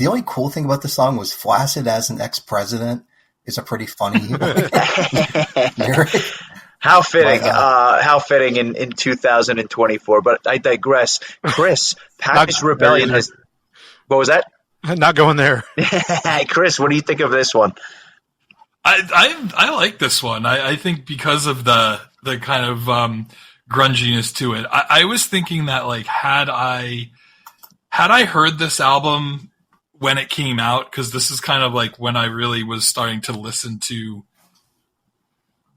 only cool thing about the song was "Flaccid as an Ex-President" is a pretty funny lyric. How fitting! How fitting in 2024. But I digress. Chris, Packaged Rebellion has. What was that? Not going there. Chris, what do you think of this one? I like this one. I think because of the kind of grunginess to it. I was thinking that like had I heard this album when it came out, because this is kind of like when I really was starting to listen to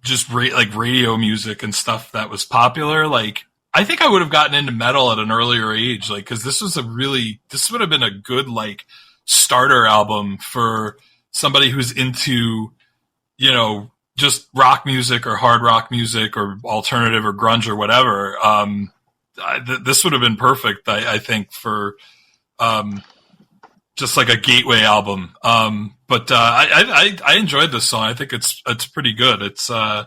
just like radio music and stuff that was popular. Like, I think I would have gotten into metal at an earlier age, like, because this would have been a good like starter album for somebody who's into, just rock music or hard rock music or alternative or grunge or whatever. This would have been perfect, I think, for just like a gateway album. But I enjoyed this song. I think it's pretty good. It's I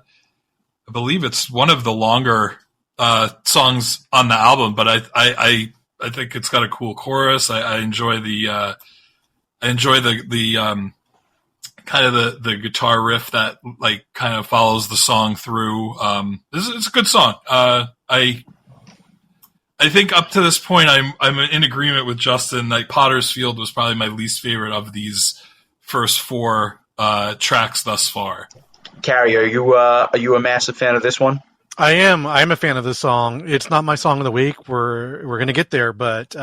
believe it's one of the longer songs on the album, but I think it's got a cool chorus. I enjoy the kind of the guitar riff that like kind of follows the song through. It's a good song. I think up to this point, I'm in agreement with Justin. Like Potter's Field was probably my least favorite of these first 4 tracks thus far. Carrie, are you a massive fan of this one? I am. I'm a fan of this song. It's not my song of the week. We're gonna get there, but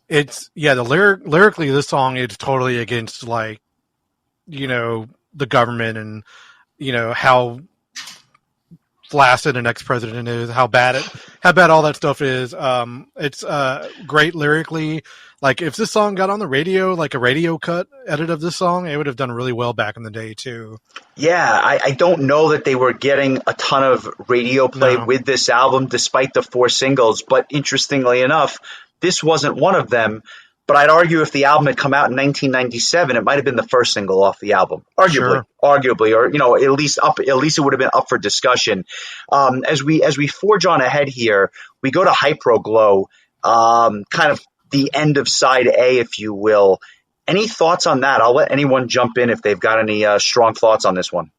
it's lyrically this song is totally against like the government and how flaccid an ex-president is, how bad all that stuff is. It's great lyrically. Like if this song got on the radio, like a radio cut edit of this song, it would have done really well back in the day too. Yeah, I don't know that they were getting a ton of radio play with this album, despite the 4 singles. But interestingly enough, this wasn't one of them. But I'd argue if the album had come out in 1997, it might have been the first single off the album, arguably, or at least it would have been up for discussion. As we forge on ahead here, we go to Hyperglow, kind of the end of side A, if you will. Any thoughts on that? I'll let anyone jump in if they've got any strong thoughts on this one.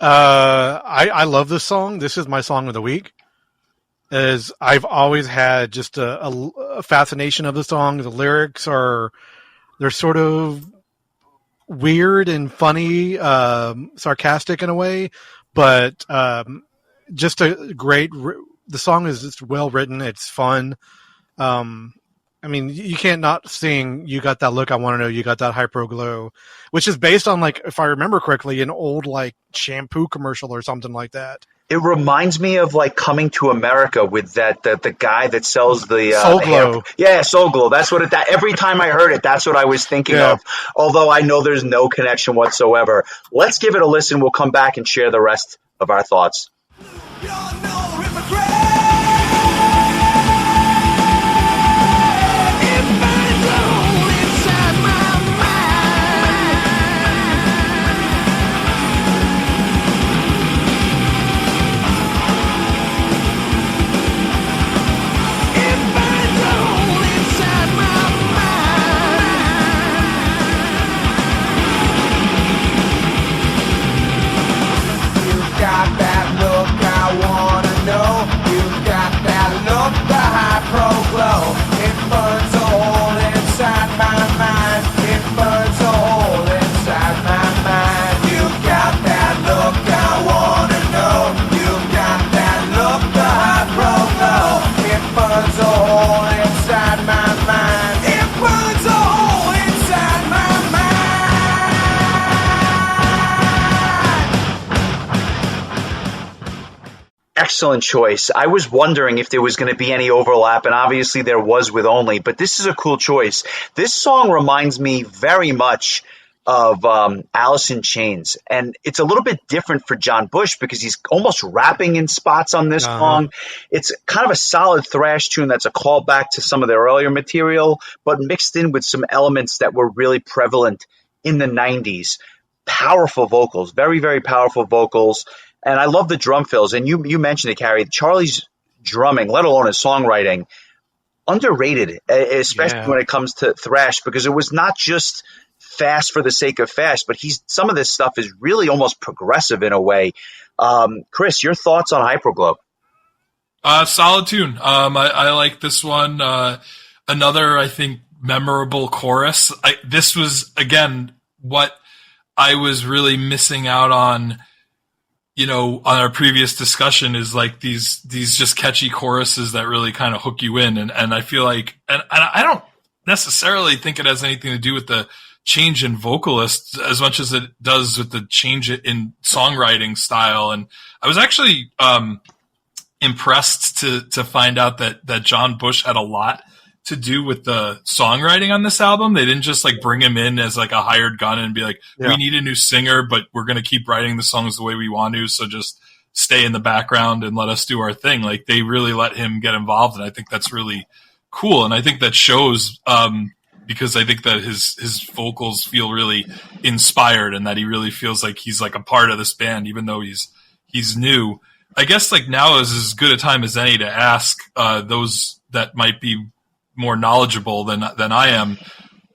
I love this song. This is my song of the week. As I've always had just a fascination of the song. The lyrics they're sort of weird and funny, sarcastic in a way, but just a great. The song is just well written. It's fun. I mean, you can't not sing "You Got That Look, I Want to Know You Got That Hyperglow," which is based on, like, if I remember correctly, an old like shampoo commercial or something like that. It reminds me of like Coming to America with the guy that sells the Soul Glow. Soul Glow. That's what every time I heard it, that's what I was thinking of. Although I know there's no connection whatsoever. Let's give it a listen. We'll come back and share the rest of our thoughts. Inside excellent choice. I was wondering if there was going to be any overlap, and obviously there was with Only, but this is a cool choice. This song reminds me very much of Alice in Chains, and it's a little bit different for John Bush because he's almost rapping in spots on this song. It's kind of a solid thrash tune that's a callback to some of their earlier material, but mixed in with some elements that were really prevalent in the 90s. Powerful vocals, very, very powerful vocals. And I love the drum fills. And you mentioned it, Carrie. Charlie's drumming, let alone his songwriting, underrated, especially when it comes to thrash, because it was not just fast for the sake of fast, but some of this stuff is really almost progressive in a way. Chris, your thoughts on Hyperglow? Solid tune. I like this one. Another, I think, memorable chorus. This was, again, what I was really missing out on, on our previous discussion, is like these just catchy choruses that really kind of hook you in. And I feel like, and I don't necessarily think it has anything to do with the change in vocalists as much as it does with the change in songwriting style. And I was actually impressed to find out that John Bush had a lot to do with the songwriting on this album. They didn't just like bring him in as like a hired gun and be like, we need a new singer, but we're going to keep writing the songs the way we want to. So just stay in the background and let us do our thing. Like, they really let him get involved. And I think that's really cool. And I think that shows, because I think that his vocals feel really inspired, and that he really feels like he's like a part of this band, even though he's new. I guess like now is as good a time as any to ask those that might be more knowledgeable than I am,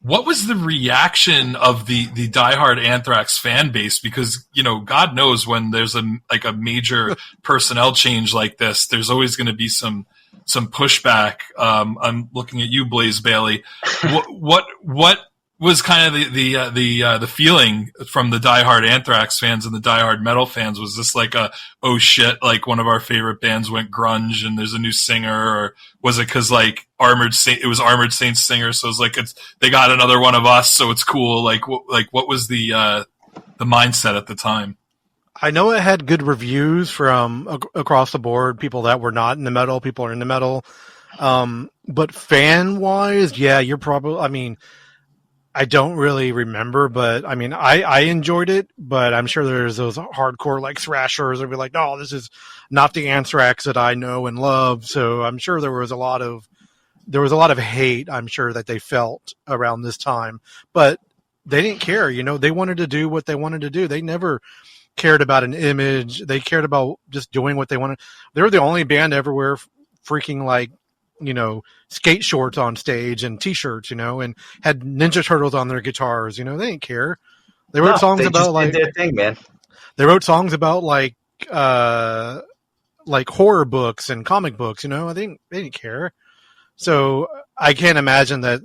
what was the reaction of the diehard Anthrax fan base? Because, God knows when there's a major personnel change like this, there's always going to be some pushback. I'm looking at you, Blaze Bailey. What was kind of the feeling from the diehard Anthrax fans and the diehard metal fans? Was this like oh shit, like one of our favorite bands went grunge and there's a new singer? Or was it because like it was Armored Saints singer, so it's like they got another one of us, so it's cool? Like what was the mindset at the time? I know it had good reviews from across the board, people that were not in the metal, people are in the metal. But fan wise, yeah, you're probably, I don't really remember, but I enjoyed it, but I'm sure there's those hardcore like thrashers that be like, no, this is not the Anthrax that I know and love. So I'm sure there was a lot of hate, I'm sure, that they felt around this time, but they didn't care. They wanted to do what they wanted to do. They never cared about an image. They cared about just doing what they wanted. They were the only band to ever wear freaking like, skate shorts on stage and t-shirts, and had Ninja Turtles on their guitars. They didn't care. They wrote songs about like their thing, man. They wrote songs about like horror books and comic books. I think they didn't care. So I can't imagine that.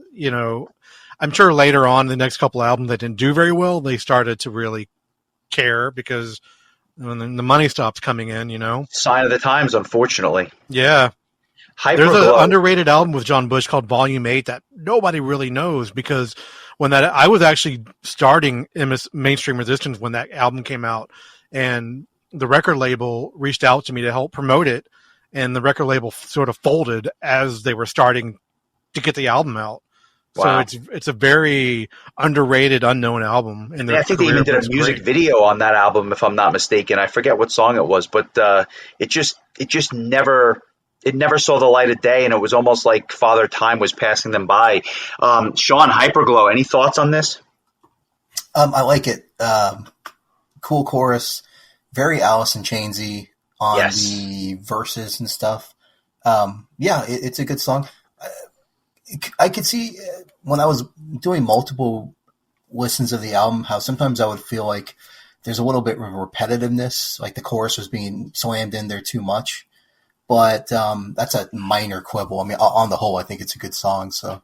I'm sure later on the next couple albums that didn't do very well, they started to really care because when the money stops coming in. Sign of the times, unfortunately. Yeah. There's an underrated album with John Bush called Volume 8 that nobody really knows, because I was actually starting Mainstream Resistance when that album came out, and the record label reached out to me to help promote it, and the record label sort of folded as they were starting to get the album out. Wow. So it's a very underrated, unknown album. And I think they even did a music video on that album, if I'm not mistaken. I forget what song it was, but it just never saw the light of day, and it was almost like Father Time was passing them by. Sean, Hyperglow, any thoughts on this? I like it. Cool chorus, very Alice in Chainsy on the verses and stuff. It's a good song. I could see when I was doing multiple listens of the album how sometimes I would feel like there's a little bit of repetitiveness, like the chorus was being slammed in there too much. But that's a minor quibble. On the whole, I think it's a good song. So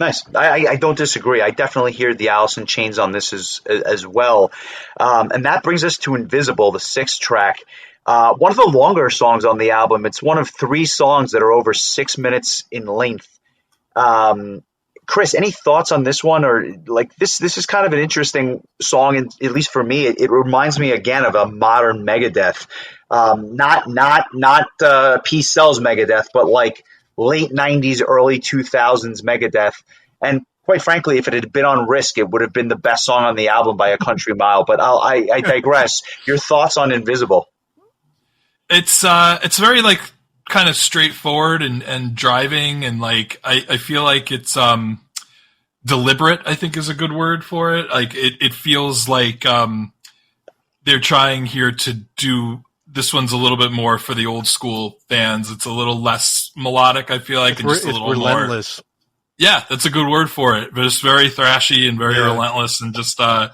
nice. I don't disagree. I definitely hear the Alice in Chains on this as well. And that brings us to Invisible, the 6th track. One of the longer songs on the album. It's one of 3 songs that are over 6 minutes in length. Chris, any thoughts on this one? Or like this is kind of an interesting song, and at least for me, it reminds me again of a modern Megadeth. Not Peace Sells Megadeth, but like late '90s, early 2000s Megadeth. And quite frankly, if it had been on Risk, it would have been the best song on the album by a country mile. But I digress. Your thoughts on Invisible? It's very like kind of straightforward and driving, and like I feel like it's deliberate, I think is a good word for it. Like it feels like they're trying here to do. This one's a little bit more for the old school fans. It's a little less melodic, I feel like, and just a little relentless. more. Yeah, that's a good word for it. But it's very thrashy and very relentless, and just I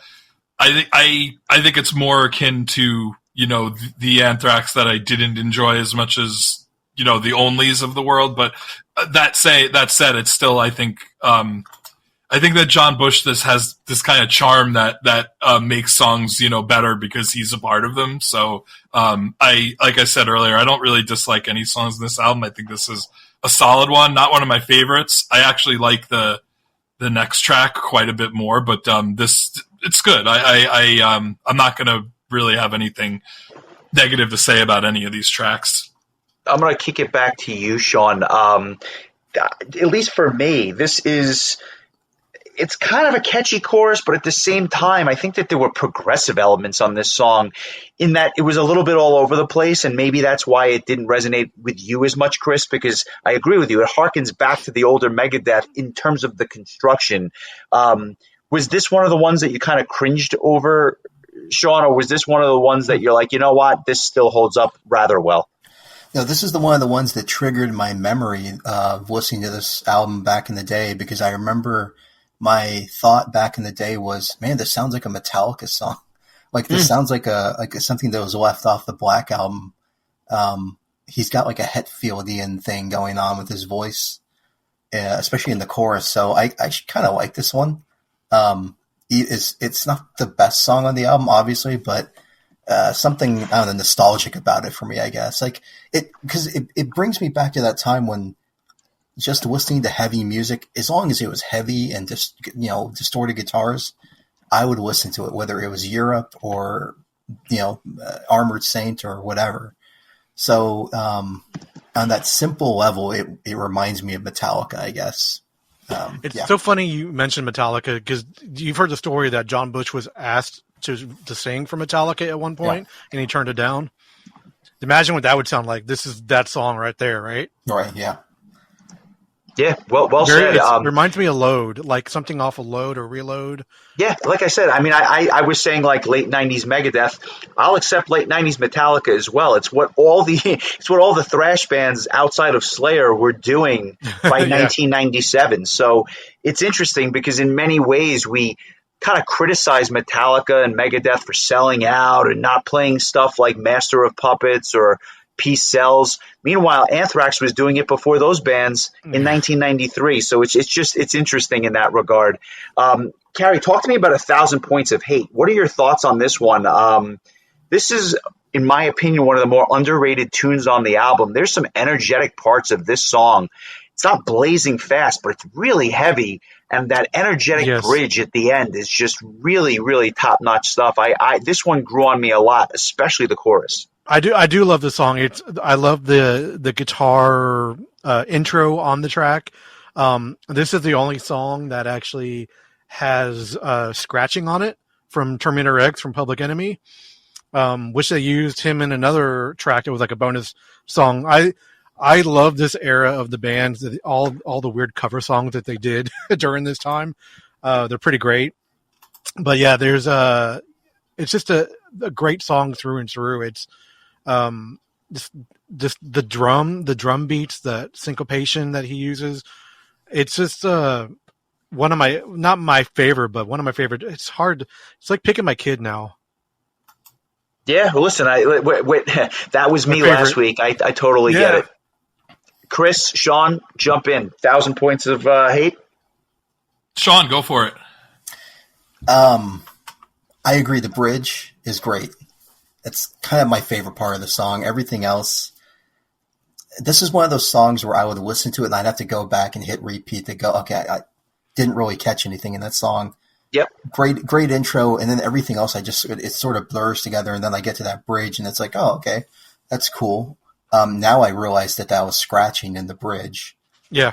think it's more akin to, you know, the Anthrax that I didn't enjoy as much as, you know, the Onlys of the world. But that said, it's still, I think that John Bush has this kind of charm that makes songs, you know, better because he's a part of them. So like I said earlier, I don't really dislike any songs in this album. I think this is a solid one, not one of my favorites. I actually like the next track quite a bit more, but it's good. I'm not going to really have anything negative to say about any of these tracks. I'm going to kick it back to you, Sean. At least for me, it's kind of a catchy chorus, but at the same time, I think that there were progressive elements on this song in that it was a little bit all over the place, and maybe that's why it didn't resonate with you as much, Chris, because I agree with you. It harkens back to the older Megadeth in terms of the construction. Was this one of the ones that you kind of cringed over, Sean, or was this one of the ones that you're like, you know what, this still holds up rather well? No, this is one of the ones that triggered my memory of listening to this album back in the day, because I remember my thought back in the day was, man, this sounds like a Metallica song. Like this sounds like something that was left off the Black album. He's got like a Hetfieldian thing going on with his voice, especially in the chorus. So I kind of like this one. It's not the best song on the album, obviously, but something, I don't know, nostalgic about it for me, I guess. Like because it brings me back to that time when just listening to heavy music, as long as it was heavy and just, you know, distorted guitars, I would listen to it, whether it was Europe or, you know, Armored Saint or whatever. So on that simple level, it reminds me of Metallica, I guess. It's so funny you mentioned Metallica, because you've heard the story that John Bush was asked to sing for Metallica at one point, and he turned it down. Imagine what that would sound like. This is that song right there, right? Right, yeah. Yeah, well said. It reminds me of Load, like something off of Load or Reload. Yeah, like I said, I mean, I was saying like late '90s Megadeth. I'll accept late '90s Metallica as well. It's what all the thrash bands outside of Slayer were doing by 1997. So it's interesting because in many ways we kind of criticize Metallica and Megadeth for selling out and not playing stuff like Master of Puppets or Peace Sells. Meanwhile, Anthrax was doing it before those bands in 1993. So it's interesting in that regard. Carrie, talk to me about 1,000 Points of Hate. What are your thoughts on this one? This is, in my opinion, one of the more underrated tunes on the album. There's some energetic parts of this song. It's not blazing fast, but it's really heavy. And that energetic bridge at the end is just really, really top-notch stuff. This one grew on me a lot, especially the chorus. I do love the song. I love the guitar intro on the track. This is the only song that actually has scratching on it from Terminator X from Public Enemy, which they used him in another track. It was like a bonus song. I love this era of the band, all the weird cover songs that they did during this time. They're pretty great. But yeah, it's just a great song through and through. It's just the drum beats, the syncopation that he uses. It's just one of my, not my favorite, but one of my favorite. It's hard. It's like picking my kid now. Yeah, well, listen, that was me last week. I totally get it. Chris, Sean, jump in. 1,000 Points of Hate. Sean, go for it. I agree. The bridge is great. It's kind of my favorite part of the song. Everything else, this is one of those songs where I would listen to it and I'd have to go back and hit repeat to go, okay, I didn't really catch anything in that song. Yep. great intro, and then everything else, it sort of blurs together, and then I get to that bridge, and it's like, oh, okay, that's cool. Now I realized that was scratching in the bridge. Yeah.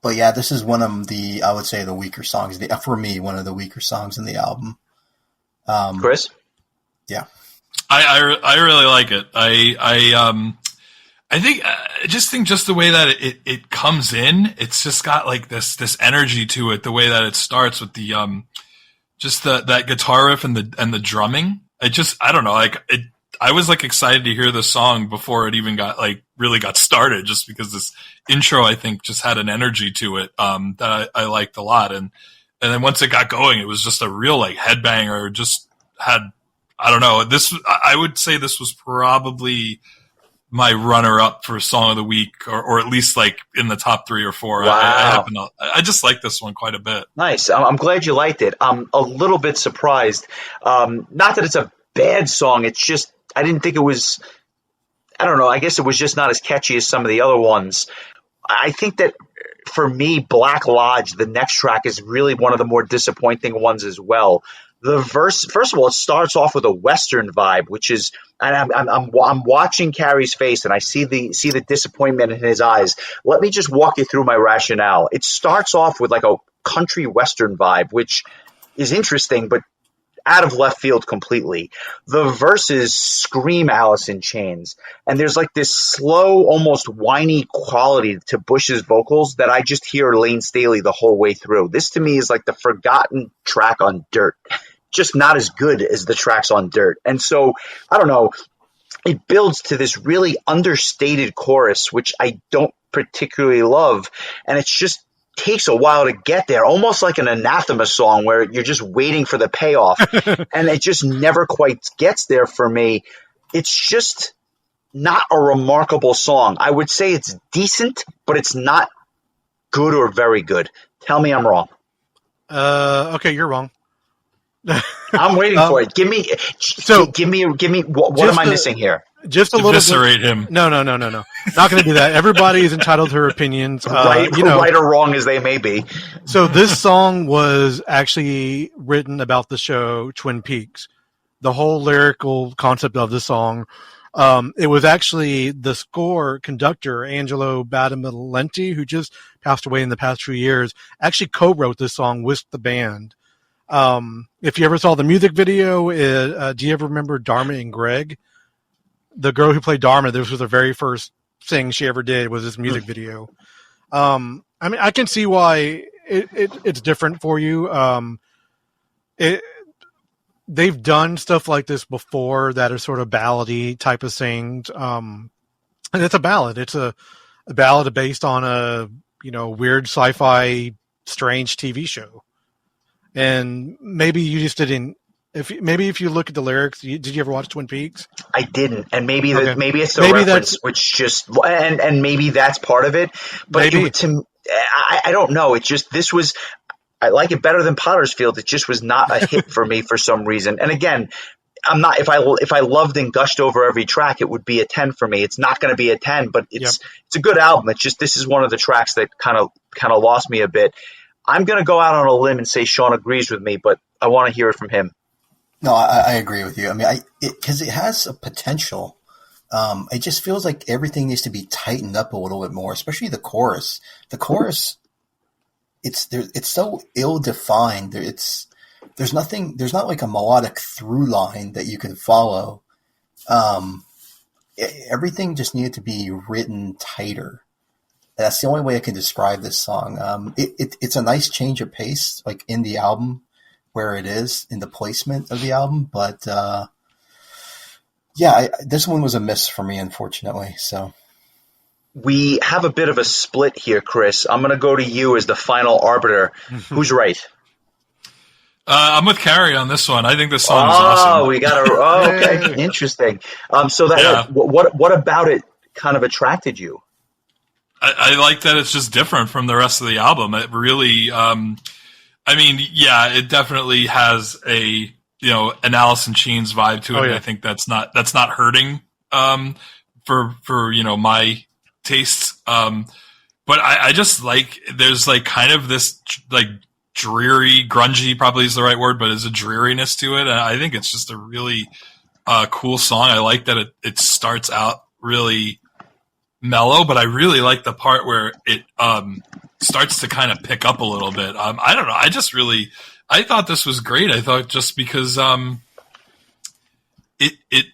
But yeah, this is one of I would say the weaker songs. For me, one of the weaker songs in the album. Chris? Yeah. I really like it. I think just the way that it comes in, it's just got like this energy to it. The way that it starts with the just that guitar riff and the drumming. I don't know. Like I was like excited to hear the song before it even really got started, just because this intro I think just had an energy to it that I liked a lot. And then once it got going, it was just a real like headbanger. Just had, I don't know. I would say this was probably my runner-up for Song of the Week, or at least like in the top 3 or 4. Wow. I just like this one quite a bit. Nice. I'm glad you liked it. I'm a little bit surprised. Not that it's a bad song. It's just, I didn't think it was, I don't know. I guess it was just not as catchy as some of the other ones. I think that for me, Black Lodge, the next track, is really one of the more disappointing ones as well. The verse, first of all, it starts off with a Western vibe, which is, and I'm watching Carrie's face, and I see the disappointment in his eyes. Let me just walk you through my rationale. It starts off with like a country Western vibe, which is interesting, but out of left field completely. The verses scream Alice in Chains, and there's like this slow, almost whiny quality to Bush's vocals that I just hear Lane Staley the whole way through. This to me is like the forgotten track on Dirt, just not as good as the tracks on Dirt. And so, I don't know, it builds to this really understated chorus, which I don't particularly love, and it's just takes a while to get there, almost like an Anathema song where you're just waiting for the payoff, and it just never quite gets there for me. It's just not a remarkable song. I would say it's decent, but it's not good or very good. Tell me I'm wrong. Okay, you're wrong. I'm waiting for it. Give me. What am I missing here? Just a little eviscerate him. No. Not going to do that. Everybody is entitled to her opinions. Right or wrong as they may be. So this song was actually written about the show Twin Peaks. The whole lyrical concept of the song. It was actually the score conductor, Angelo Badalamenti, who just passed away in the past few years, actually co-wrote this song with the band. If you ever saw the music video, do you ever remember Dharma and Greg? The girl who played Dharma, this was the very first thing she ever did was this music video. I mean, I can see why it's different for you. They've done stuff like this before that are sort of ballady type of things. And it's a ballad. It's a ballad based on a, weird sci-fi strange TV show. And maybe you just didn't. If you look at the lyrics, did you ever watch Twin Peaks? I didn't, and maybe it's the reference, which just and maybe that's part of it. But I don't know. It just I like it better than Potter's Field. It just was not a hit for me for some reason. And again, I'm not. If I loved and gushed over every track, it would be a 10 for me. It's not going to be a 10, but it's a good album. It's just this is one of the tracks that kind of lost me a bit. I'm going to go out on a limb and say Sean agrees with me, but I want to hear it from him. No, I agree with you. I mean, because it has a potential. It just feels like everything needs to be tightened up a little bit more, especially the chorus. The chorus, it's so ill-defined. There's not like a melodic through line that you can follow. Everything just needed to be written tighter. That's the only way I can describe this song. It's a nice change of pace, like in the album, where it is in the placement of the album. But this one was a miss for me, unfortunately. So we have a bit of a split here, Chris. I'm going to go to you as the final arbiter. Who's right? I'm with Carrie on this one. I think this song is awesome. We got okay, interesting. What about it kind of attracted you? I like that it's just different from the rest of the album. It really, it definitely has an Alice in Chains vibe to it. Oh, yeah. I think that's not hurting for my tastes. But I just like there's like kind of this like dreary, grungy probably is the right word, but there's a dreariness to it. And I think it's just a really cool song. I like that it starts out really mellow, but I really like the part where it starts to kind of pick up a little bit. I don't know. I thought this was great. I thought just because it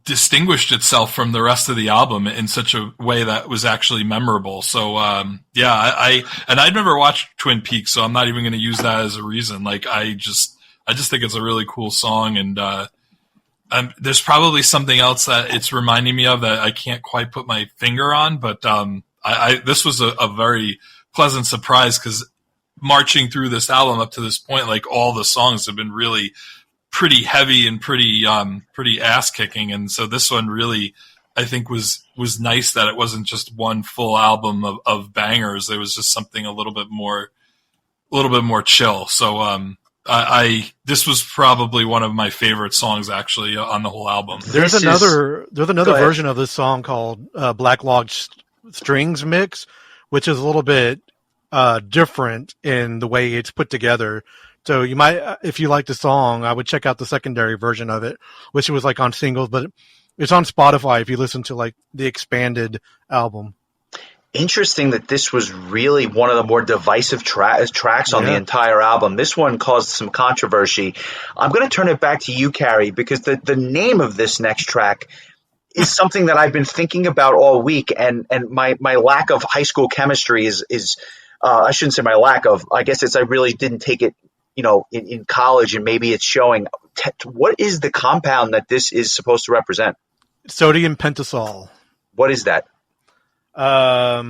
distinguished itself from the rest of the album in such a way that was actually memorable. So I'd never watched Twin Peaks, so I'm not even going to use that as a reason. Like I just think it's a really cool song, and there's probably something else that it's reminding me of that I can't quite put my finger on, but this was a very pleasant surprise, because marching through this album up to this point, like all the songs have been really pretty heavy and pretty ass kicking, and so this one really, I think, was nice that it wasn't just one full album of bangers. There was just something a little bit more chill. So this was probably one of my favorite songs actually on the whole album. There's another version of this song called Black Log Strings Mix, which is a little bit different in the way it's put together. So you might, if you like the song, I would check out the secondary version of it, which was like on singles, but it's on Spotify if you listen to like the expanded album. Interesting that this was really one of the more divisive tracks on the entire album. This one caused some controversy. I'm going to turn it back to you, Carrie, because the name of this next track is something that I've been thinking about all week, and my lack of high school chemistry is I shouldn't say my lack of. I guess it's I really didn't take it, in college, and maybe it's showing. What is the compound that this is supposed to represent? Sodium pentothal. What is that? I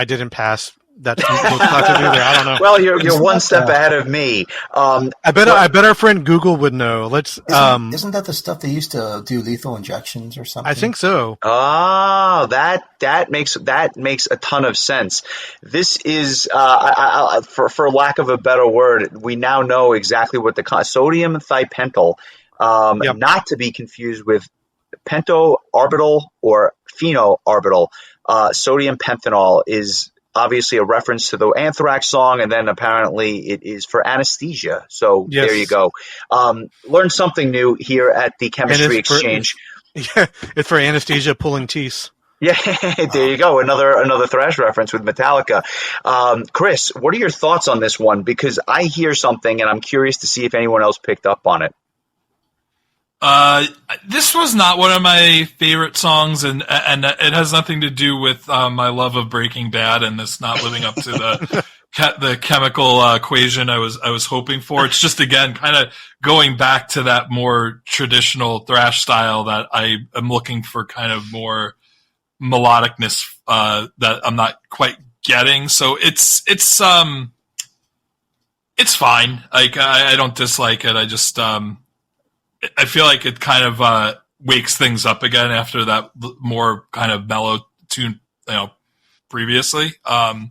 didn't pass that class either. I don't know. Well, you're one step ahead of me. I bet our friend Google would know. Isn't that the stuff they used to do lethal injections or something? I think so. Oh, that makes a ton of sense. This is for lack of a better word, we now know exactly what the sodium thipental, not to be confused with pentoorbital or phenoorbital. Sodium pentanol is obviously a reference to the Anthrax song, and then apparently it is for anesthesia. So There you go. Learn something new here at the Chemistry Exchange. It's for anesthesia pulling teeth. Yeah, there you go. Another thrash reference with Metallica. Chris, what are your thoughts on this one? Because I hear something, and I'm curious to see if anyone else picked up on it. This was not one of my favorite songs, and it has nothing to do with my love of Breaking Bad and this not living up to the chemical equation I was hoping for. It's just, again, kind of going back to that more traditional thrash style that I am looking for, kind of more melodicness that I'm not quite getting. So it's fine. Like I don't dislike it. I just I feel like it kind of wakes things up again after that more kind of mellow tune, previously. What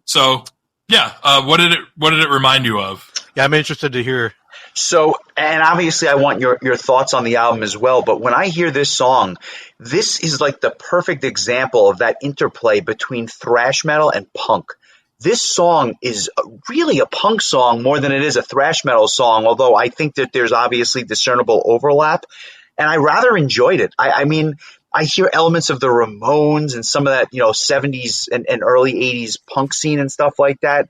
did it remind you of? Yeah, I'm interested to hear. So, and obviously I want your thoughts on the album as well, but when I hear this song, this is like the perfect example of that interplay between thrash metal and punk. This song is really a punk song more than it is a thrash metal song, although I think that there's obviously discernible overlap, and I rather enjoyed it. I mean, I hear elements of the Ramones and some of that, 70s and early 80s punk scene and stuff like that.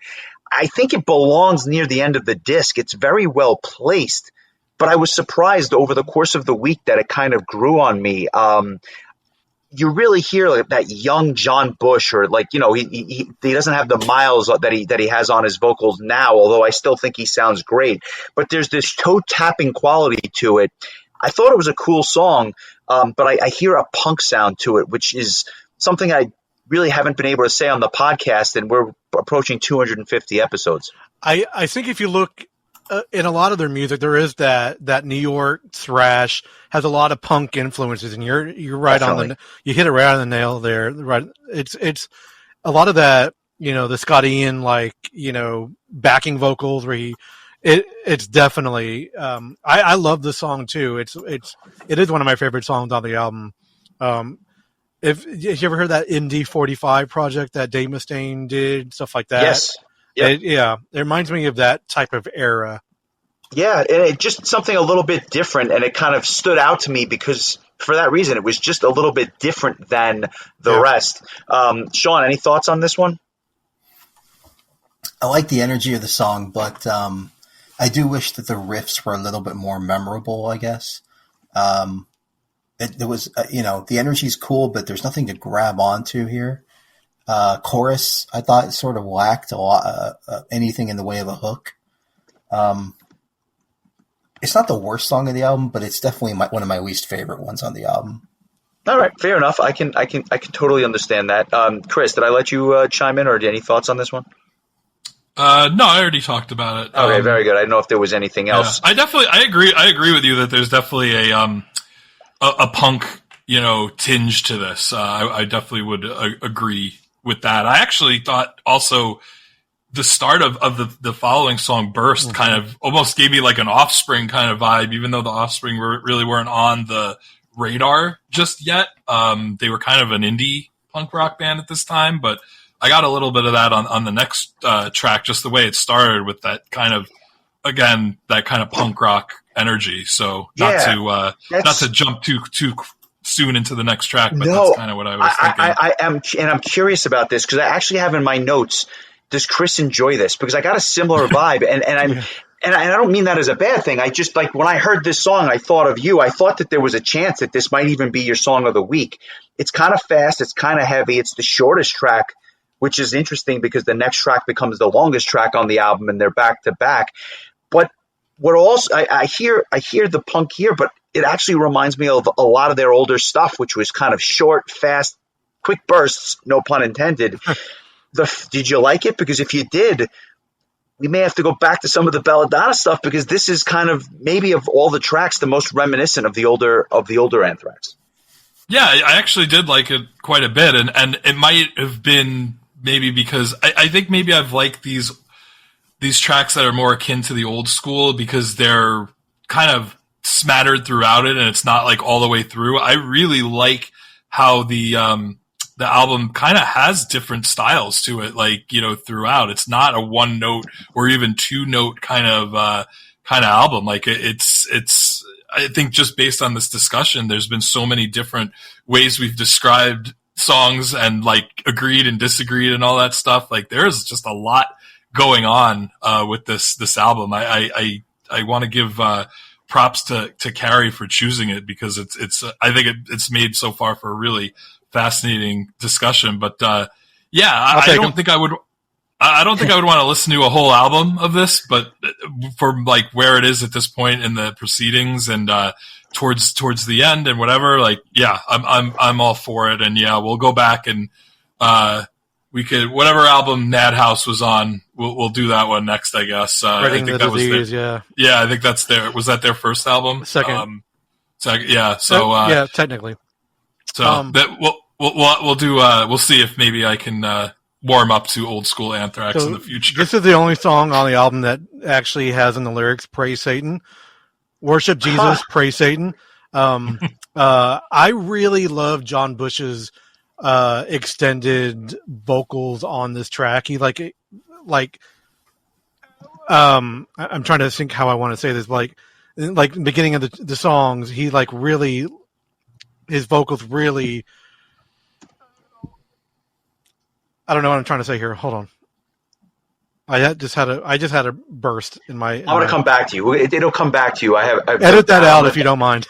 I think it belongs near the end of the disc. It's very well placed, but I was surprised over the course of the week that it kind of grew on me. You really hear like that young John Bush, or he doesn't have the miles that he has on his vocals now, although I still think he sounds great. But there's this toe tapping quality to it. I thought it was a cool song, but I hear a punk sound to it, which is something I really haven't been able to say on the podcast, and we're approaching 250 episodes. I think if you look in a lot of their music, there is that New York thrash has a lot of punk influences, and you're right. Definitely. You hit it right on the nail there. Right, it's a lot of that. The Scott Ian backing vocals where it's definitely. I love the song too. It is one of my favorite songs on the album. If you ever heard that MD45 project that Dave Mustaine did, stuff like that. Yes. Yep. It reminds me of that type of era. Yeah, and it just something a little bit different, and it kind of stood out to me because for that reason, it was just a little bit different than the rest. Sean, any thoughts on this one? I like the energy of the song, but I do wish that the riffs were a little bit more memorable, I guess. There was, the energy's cool, but there's nothing to grab onto here. Chorus, I thought sort of lacked a lot, anything in the way of a hook. It's not the worst song of the album, but it's definitely one of my least favorite ones on the album. All right, fair enough. I can totally understand that. Chris, did I let you chime in, or any thoughts on this one? No, I already talked about it. Okay, very good. I didn't know if there was anything else. Yeah, I agree with you that there's definitely a punk, tinge to this. I definitely would agree with that. I actually thought also the start of the following song, Burst, kind of almost gave me like an Offspring kind of vibe, even though the Offspring really weren't on the radar just yet. They were kind of an indie punk rock band at this time, but I got a little bit of that on the next track, just the way it started with that kind of, again, that kind of punk rock energy. So not to jump too soon into the next track, but that's kind of what I was thinking. I'm curious about this because I actually have in my notes, does Chris enjoy this? Because I got a similar vibe, and I don't mean that as a bad thing. I just, like, when I heard this song, I thought of you. I thought that there was a chance that this might even be your song of the week. It's kind of fast. It's kind of heavy. It's the shortest track, which is interesting because the next track becomes the longest track on the album, and they're back to back. But what also I hear the punk here, but it actually reminds me of a lot of their older stuff, which was kind of short, fast, quick bursts, no pun intended. Did you like it? Because if you did, we may have to go back to some of the Belladonna stuff, because this is kind of, maybe of all the tracks, the most reminiscent of the older Anthrax. Yeah, I actually did like it quite a bit, and it might have been maybe because I think maybe I've liked these tracks that are more akin to the old school because they're kind of smattered throughout it, and it's not like all the way through. I really like how the album kind of has different styles to it, like, throughout. It's not a one note or even two note kind of album. Like it's, I think just based on this discussion, there's been so many different ways we've described songs and like agreed and disagreed and all that stuff. Like there's just a lot going on, with this album. I want to give, props to Carrie for choosing it, because I think it's made so far for a really fascinating discussion. But I don't think I would want to listen to a whole album of this, but for like where it is at this point in the proceedings and towards the end and whatever, like, yeah, I'm all for it. And yeah, we'll go back and we could, whatever album Madhouse was on, we'll do that one next, I guess. I think that was yeah, I think was that their first album? Second. Yeah. So yeah, technically. So that we'll do. We'll see if maybe I can warm up to old school Anthrax in the future. This is the only song on the album that actually has in the lyrics "Praise Satan," "Worship Jesus," "Praise Satan." I really love John Bush's extended vocals on this track. He I'm trying to think how I want to say this. Like the beginning of the songs, he like really, his vocals really. I don't know what I'm trying to say here. Hold on. I just had a burst in my. I'm gonna come back to you. It'll come back to you. I've edit that out if you don't mind.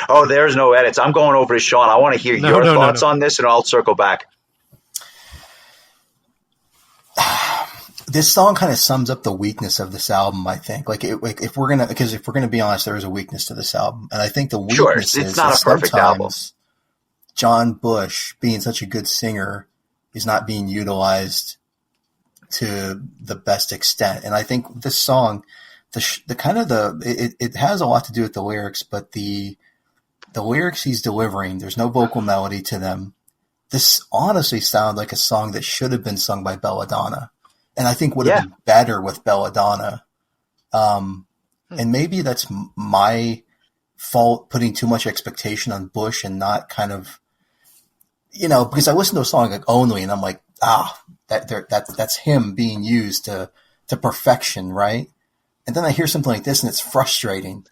Oh, there's no edits. I'm going over to Sean. I want to hear your thoughts on this, and I'll circle back. This song kind of sums up the weakness of this album, I think. If we're gonna be honest, there is a weakness to this album, and I think the weakness is not a perfect album. John Bush, being such a good singer, is not being utilized to the best extent. And I think this song, it has a lot to do with the lyrics, but the lyrics he's delivering, there's no vocal melody to them. This honestly sounds like a song that should have been sung by Belladonna, and I think would have been better with Belladonna. And maybe that's my fault, putting too much expectation on Bush and not kind of, because I listen to a song like Only, and I'm like, that's him being used to perfection, right? And then I hear something like this, and it's frustrating.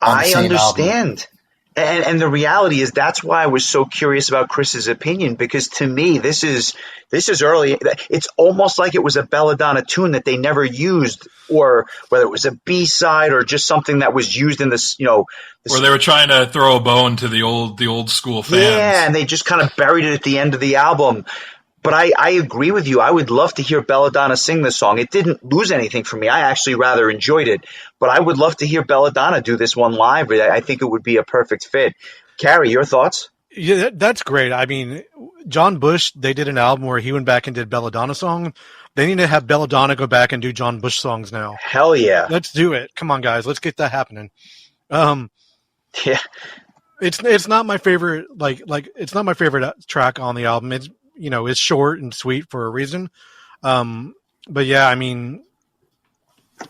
I understand. And the reality is that's why I was so curious about Chris's opinion, because to me this is early. It's almost like it was a belladonna tune that they never used, or whether it was a B-side or just something that was used in this, or they were trying to throw a bone to the old school fans. Yeah, and they just kind of buried it at the end of the album. But I agree with you. I would love to hear Belladonna sing this song. It didn't lose anything for me. I actually rather enjoyed it. But I would love to hear Belladonna do this one live. I think it would be a perfect fit. Carrie, your thoughts? Yeah, that's great. I mean, John Bush, they did an album where he went back and did Belladonna song. They need to have Belladonna go back and do John Bush songs now. Hell yeah. Let's do it. Come on, guys. Let's get that happening. Yeah. It's not my favorite, it's not my favorite track on the album. It's, it's short and sweet for a reason. But yeah, I mean,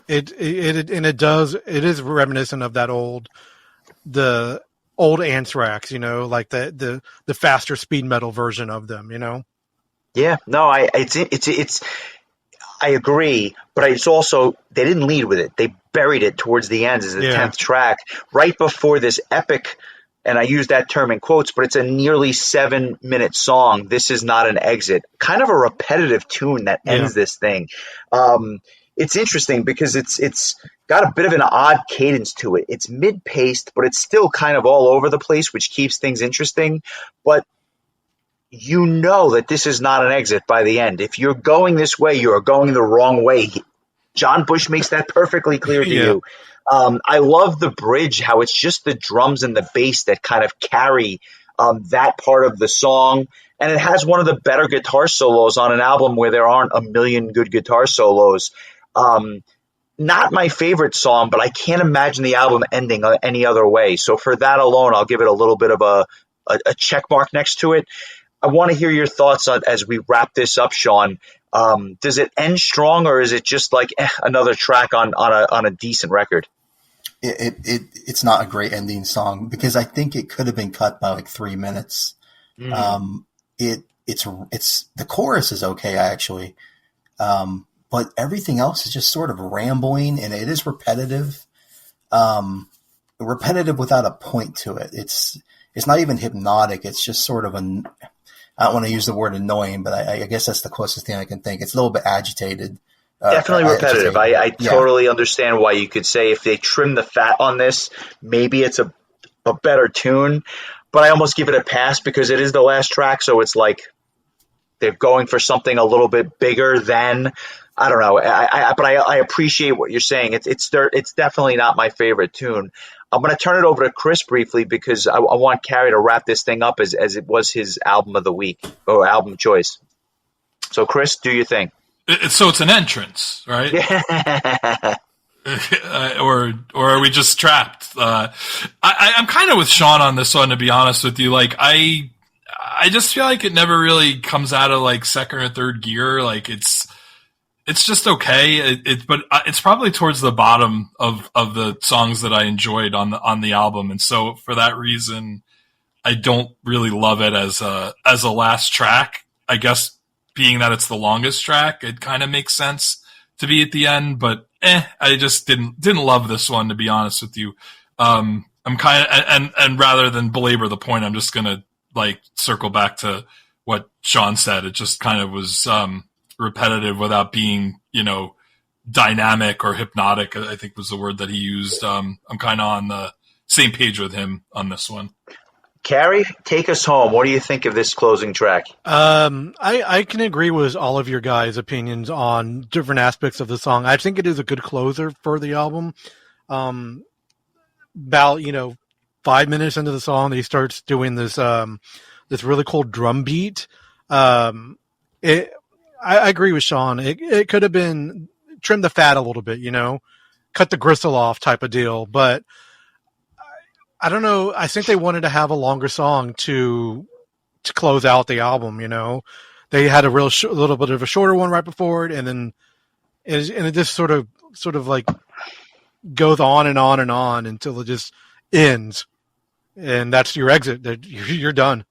it is reminiscent of the old Anthrax, like the faster speed metal version of them, Yeah, no, I agree, but it's also, they didn't lead with it. They buried it towards the end as the 10th track, right before this epic, and I use that term in quotes, but it's a nearly 7-minute song. This is not an exit. Kind of a repetitive tune that ends this thing. It's interesting because it's got a bit of an odd cadence to it. It's mid-paced, but it's still kind of all over the place, which keeps things interesting. But you know that this is not an exit by the end. If you're going this way, you are going the wrong way. John Bush makes that perfectly clear to you. I love the bridge, how it's just the drums and the bass that kind of carry that part of the song. And it has one of the better guitar solos on an album where there aren't a million good guitar solos. Not my favorite song, but I can't imagine the album ending any other way. So for that alone, I'll give it a little bit of a check mark next to it. I want to hear your thoughts as we wrap this up, Sean. Does it end strong, or is it just like another track on a decent record? It's not a great ending song because I think it could have been cut by like 3 minutes. It's the chorus is okay actually, but everything else is just sort of rambling, and it is repetitive. Repetitive without a point to it. It's not even hypnotic. It's just sort of I don't want to use the word annoying, but I guess that's the closest thing I can think. It's a little bit agitated. Definitely repetitive. I totally understand why you could say if they trim the fat on this, maybe it's a better tune. But I almost give it a pass because it is the last track, so it's like they're going for something a little bit bigger than, I don't know. But I appreciate what you're saying. It's definitely not my favorite tune. I'm going to turn it over to Chris briefly because I want Carrie to wrap this thing up as it was his album of the week or album choice. So Chris, do your thing. So it's an entrance, right? Yeah. Or are we just trapped? I'm kind of with Sean on this one, to be honest with you. Like I just feel like it never really comes out of like second or third gear. Like it's just okay. But it's probably towards the bottom of the songs that I enjoyed on the album, and so for that reason, I don't really love it as a last track. I guess being that it's the longest track, it kind of makes sense to be at the end. But I just didn't love this one, to be honest with you. I'm kind of and rather than belabor the point, I'm just gonna like circle back to what Sean said. It just kind of was repetitive without being, dynamic or hypnotic, I think was the word that he used. I'm kind of on the same page with him on this one. Carrie, take us home. What do you think of this closing track? I can agree with all of your guys' opinions on different aspects of the song. I think it is a good closer for the album. About 5 minutes into the song, he starts doing this this really cool drum beat. I agree with Sean. It could have been trim the fat a little bit, cut the gristle off type of deal. But I don't know. I think they wanted to have a longer song to close out the album. They had a little bit of a shorter one right before it, and then it just sort of like goes on and on and on until it just ends, and that's your exit. You're done.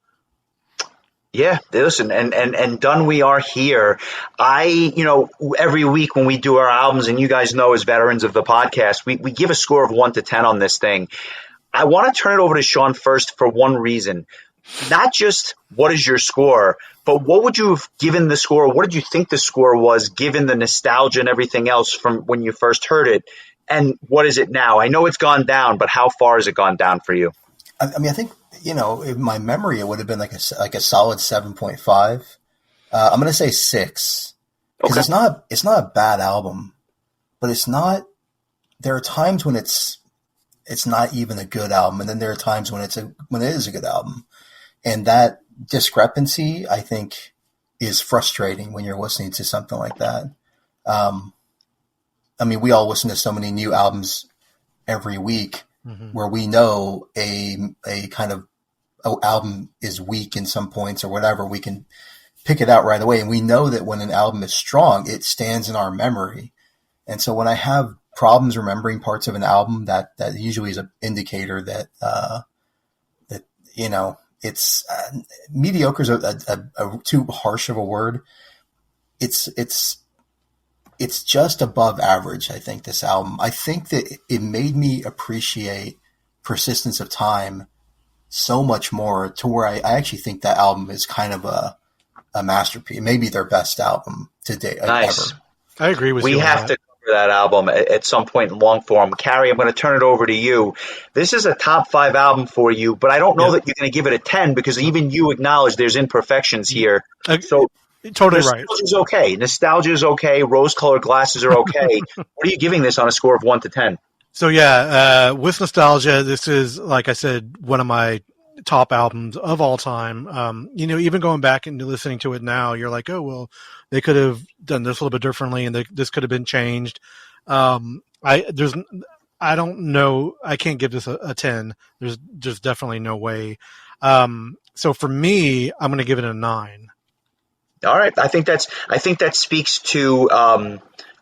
Yeah, listen, and done we are here. Every week when we do our albums, and you guys know as veterans of the podcast, we give a score of 1 to 10 on this thing. I want to turn it over to Sean first for one reason. Not just what is your score, but what would you have given the score? What did you think the score was given the nostalgia and everything else from when you first heard it? And what is it now? I know it's gone down, but how far has it gone down for you? I mean, I think, in my memory, it would have been like a solid 7.5. I'm going to say 6 because it's not a bad album, but there are times when it's not even a good album. And then there are times when it is a good album. And that discrepancy, I think, is frustrating when you're listening to something like that. I mean, we all listen to so many new albums every week where we know a kind of album is weak in some points or whatever. We can pick it out right away. And we know that when an album is strong, it stands in our memory. And so when I have problems remembering parts of an album, that usually is an indicator that it's mediocre is a too harsh of a word. It's just above average. I think this album, I think that it made me appreciate Persistence of Time so much more to where I actually think that album is kind of a masterpiece, maybe their best album to date. Nice. Ever. I agree with you. We have to cover that album at some point in long form. Carrie, I'm going to turn it over to you. This is a top 5 album for you, but I don't know that you're going to give it a 10 because even you acknowledge there's imperfections here. So totally right. Nostalgia's okay. Nostalgia is okay. Rose-colored glasses are okay. What are you giving this on a score of 1 to 10? So with nostalgia, this is, like I said, one of my top albums of all time. Even going back and listening to it now, you're like, oh, well, they could have done this a little bit differently and this could have been changed. I don't know. I can't give this a 10. There's just definitely no way. So for me, I'm going to give it a 9. All right. I think that speaks to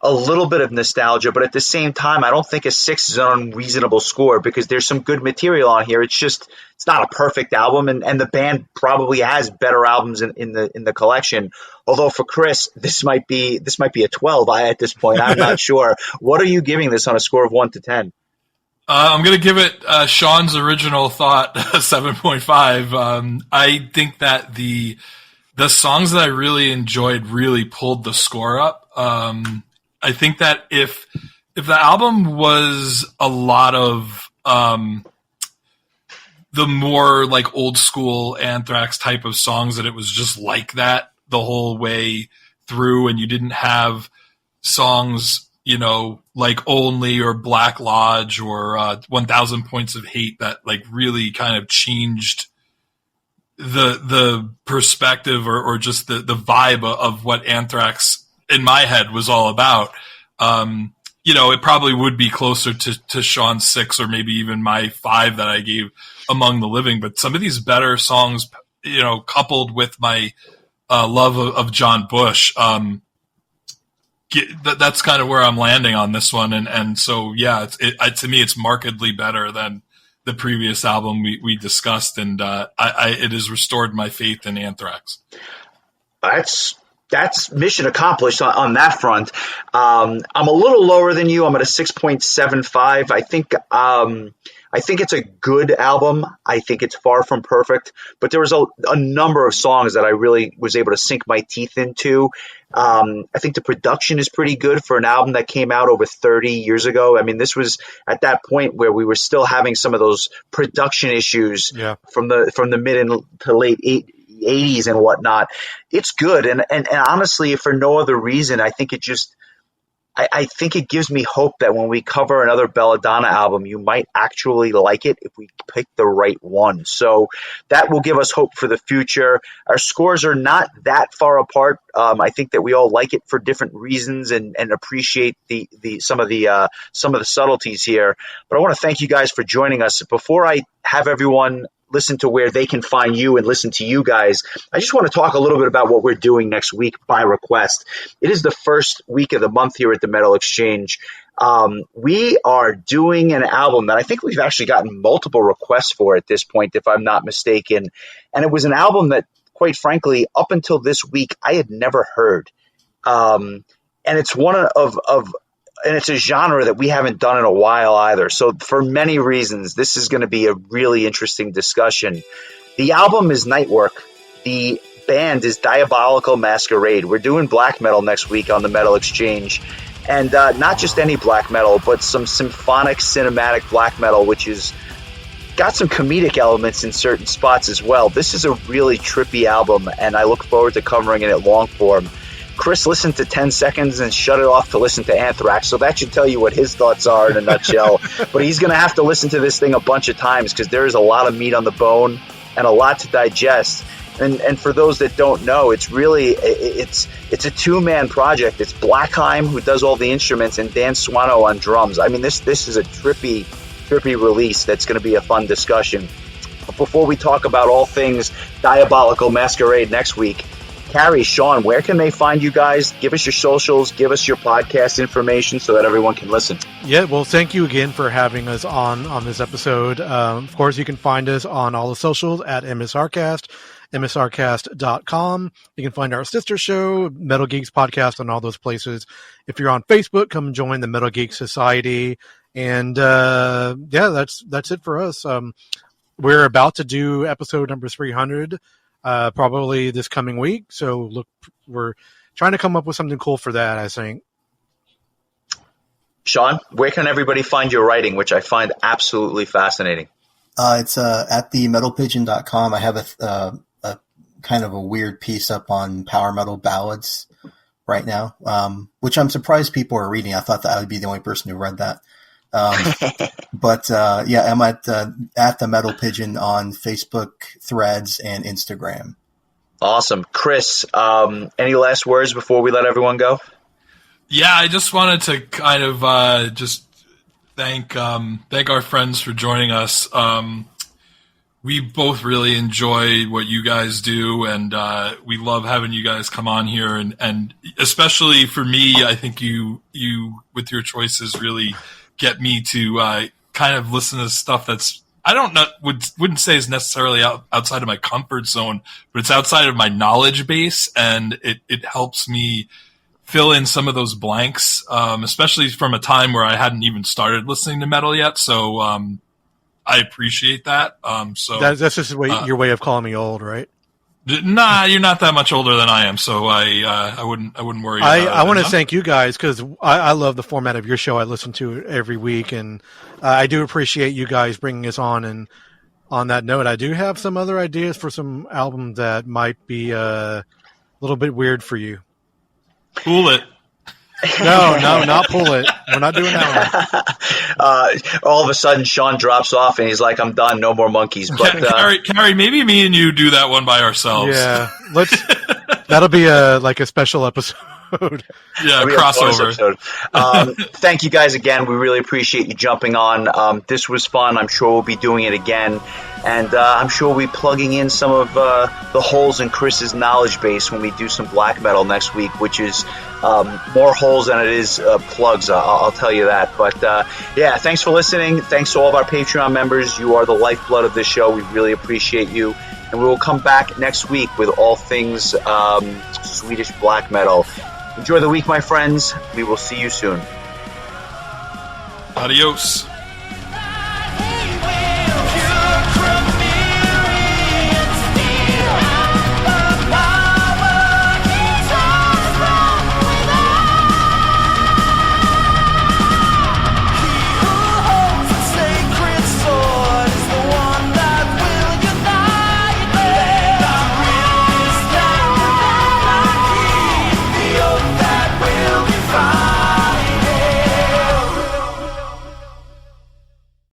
a little bit of nostalgia, but at the same time, I don't think a 6 is an unreasonable score because there's some good material on here. It's not a perfect album, and the band probably has better albums in the collection. Although for Chris, this might be a 12 at this point. I'm not sure. What are you giving this on a score of 1 to 10? I'm going to give it Sean's original thought, 7.5. I think that the songs that I really enjoyed really pulled the score up. I think that if the album was a lot of the more like old school Anthrax type of songs, that it was just like that the whole way through, and you didn't have songs, like Only or Black Lodge or 1,000 Points of Hate that like really kind of changed the perspective or just the vibe of what Anthrax in my head was all about. It probably would be closer to Sean's 6 or maybe even my 5 that I gave Among the Living. But some of these better songs, coupled with my love of John Bush, that's kind of where I'm landing on this one. And so, yeah, to me, it's markedly better than the previous album we discussed. And it has restored my faith in Anthrax. That's mission accomplished on that front. I'm a little lower than you. I'm at a 6.75. I think it's a good album. I think it's far from perfect, but there was a number of songs that I really was able to sink my teeth into. I think the production is pretty good for an album that came out over 30 years ago. I mean, this was at that point where we were still having some of those production issues from the mid and to late 80s and whatnot. It's good. And honestly, if for no other reason, I think I think it gives me hope that when we cover another Belladonna album, you might actually like it if we pick the right one. So that will give us hope for the future. Our scores are not that far apart. I think that we all like it for different reasons and appreciate some of the subtleties here. But I want to thank you guys for joining us. Before I have everyone listen to where they can find you and listen to you guys, I just want to talk a little bit about what we're doing next week by request. It is the first week of the month here at the Metal Exchange. We are doing an album that I think we've actually gotten multiple requests for at this point, if I'm not mistaken. And it was an album that quite frankly, up until this week, I had never heard. And it's and it's a genre that we haven't done in a while either. So for many reasons, this is going to be a really interesting discussion. The album is Nightwork. The band is Diabolical Masquerade. We're doing black metal next week on the Metal Exchange. And not just any black metal, but some symphonic, cinematic black metal, which is got some comedic elements in certain spots as well. This is a really trippy album, and I look forward to covering it at long form. Chris listened to 10 seconds and shut it off to listen to Anthrax, so that should tell you what his thoughts are in a nutshell. But he's going to have to listen to this thing a bunch of times because there is a lot of meat on the bone and a lot to digest. And for those that don't know, it's really it's a two-man project. It's Blackheim, who does all the instruments, and Dan Swano on drums. I mean, this is a trippy release that's going to be a fun discussion. But before we talk about all things Diabolical Masquerade next week, Carrie, Sean, where can they find you guys? Give us your socials, give us your podcast information so that everyone can listen. Yeah, well, thank you again for having us on this episode. Of course, you can find us on all the socials at MSRcast, msrcast.com. You can find our sister show, Metal Geeks Podcast, on all those places. If you're on Facebook, come join the Metal Geek Society. And that's it for us. We're about to do episode number 300. Probably this coming week. So look, we're trying to come up with something cool for that, I think. Sean, where can everybody find your writing, which I find absolutely fascinating? It's at themetalpigeon.com. I have a kind of a weird piece up on power metal ballads right now, which I'm surprised people are reading. I thought that I would be the only person who read that. But I'm at the Metal Pigeon on Facebook, Threads, and Instagram. Awesome. Chris, any last words before we let everyone go? Yeah, I just wanted to kind of just thank our friends for joining us. We both really enjoy what you guys do, and we love having you guys come on here. And especially for me, I think you with your choices really get me to kind of listen to stuff that's wouldn't say is necessarily outside of my comfort zone, but it's outside of my knowledge base, and it helps me fill in some of those blanks, especially from a time where I hadn't even started listening to metal yet. So I appreciate that. So that's just your way of calling me old, right? Nah, you're not that much older than I am, so I wouldn't worry about it. I want to thank you guys because I love the format of your show. I listen to it every week, and I do appreciate you guys bringing us on. And on that note, I do have some other ideas for some albums that might be a little bit weird for you. Cool it. No, not pull it. We're not doing that one. All of a sudden, Sean drops off and he's like, "I'm done. No more monkeys." But Carrie, maybe me and you do that one by ourselves. Yeah, that'll be a special episode. Yeah, crossover. Thank you guys again. We really appreciate you jumping on. This was fun. I'm sure we'll be doing it again. And I'm sure we'll be plugging in some of the holes in Chris's knowledge base when we do some black metal next week, which is more holes than it is plugs. I'll tell you that. But thanks for listening. Thanks to all of our Patreon members. You are the lifeblood of this show. We really appreciate you. And we will come back next week with all things Swedish black metal. Enjoy the week, my friends. We will see you soon. Adios.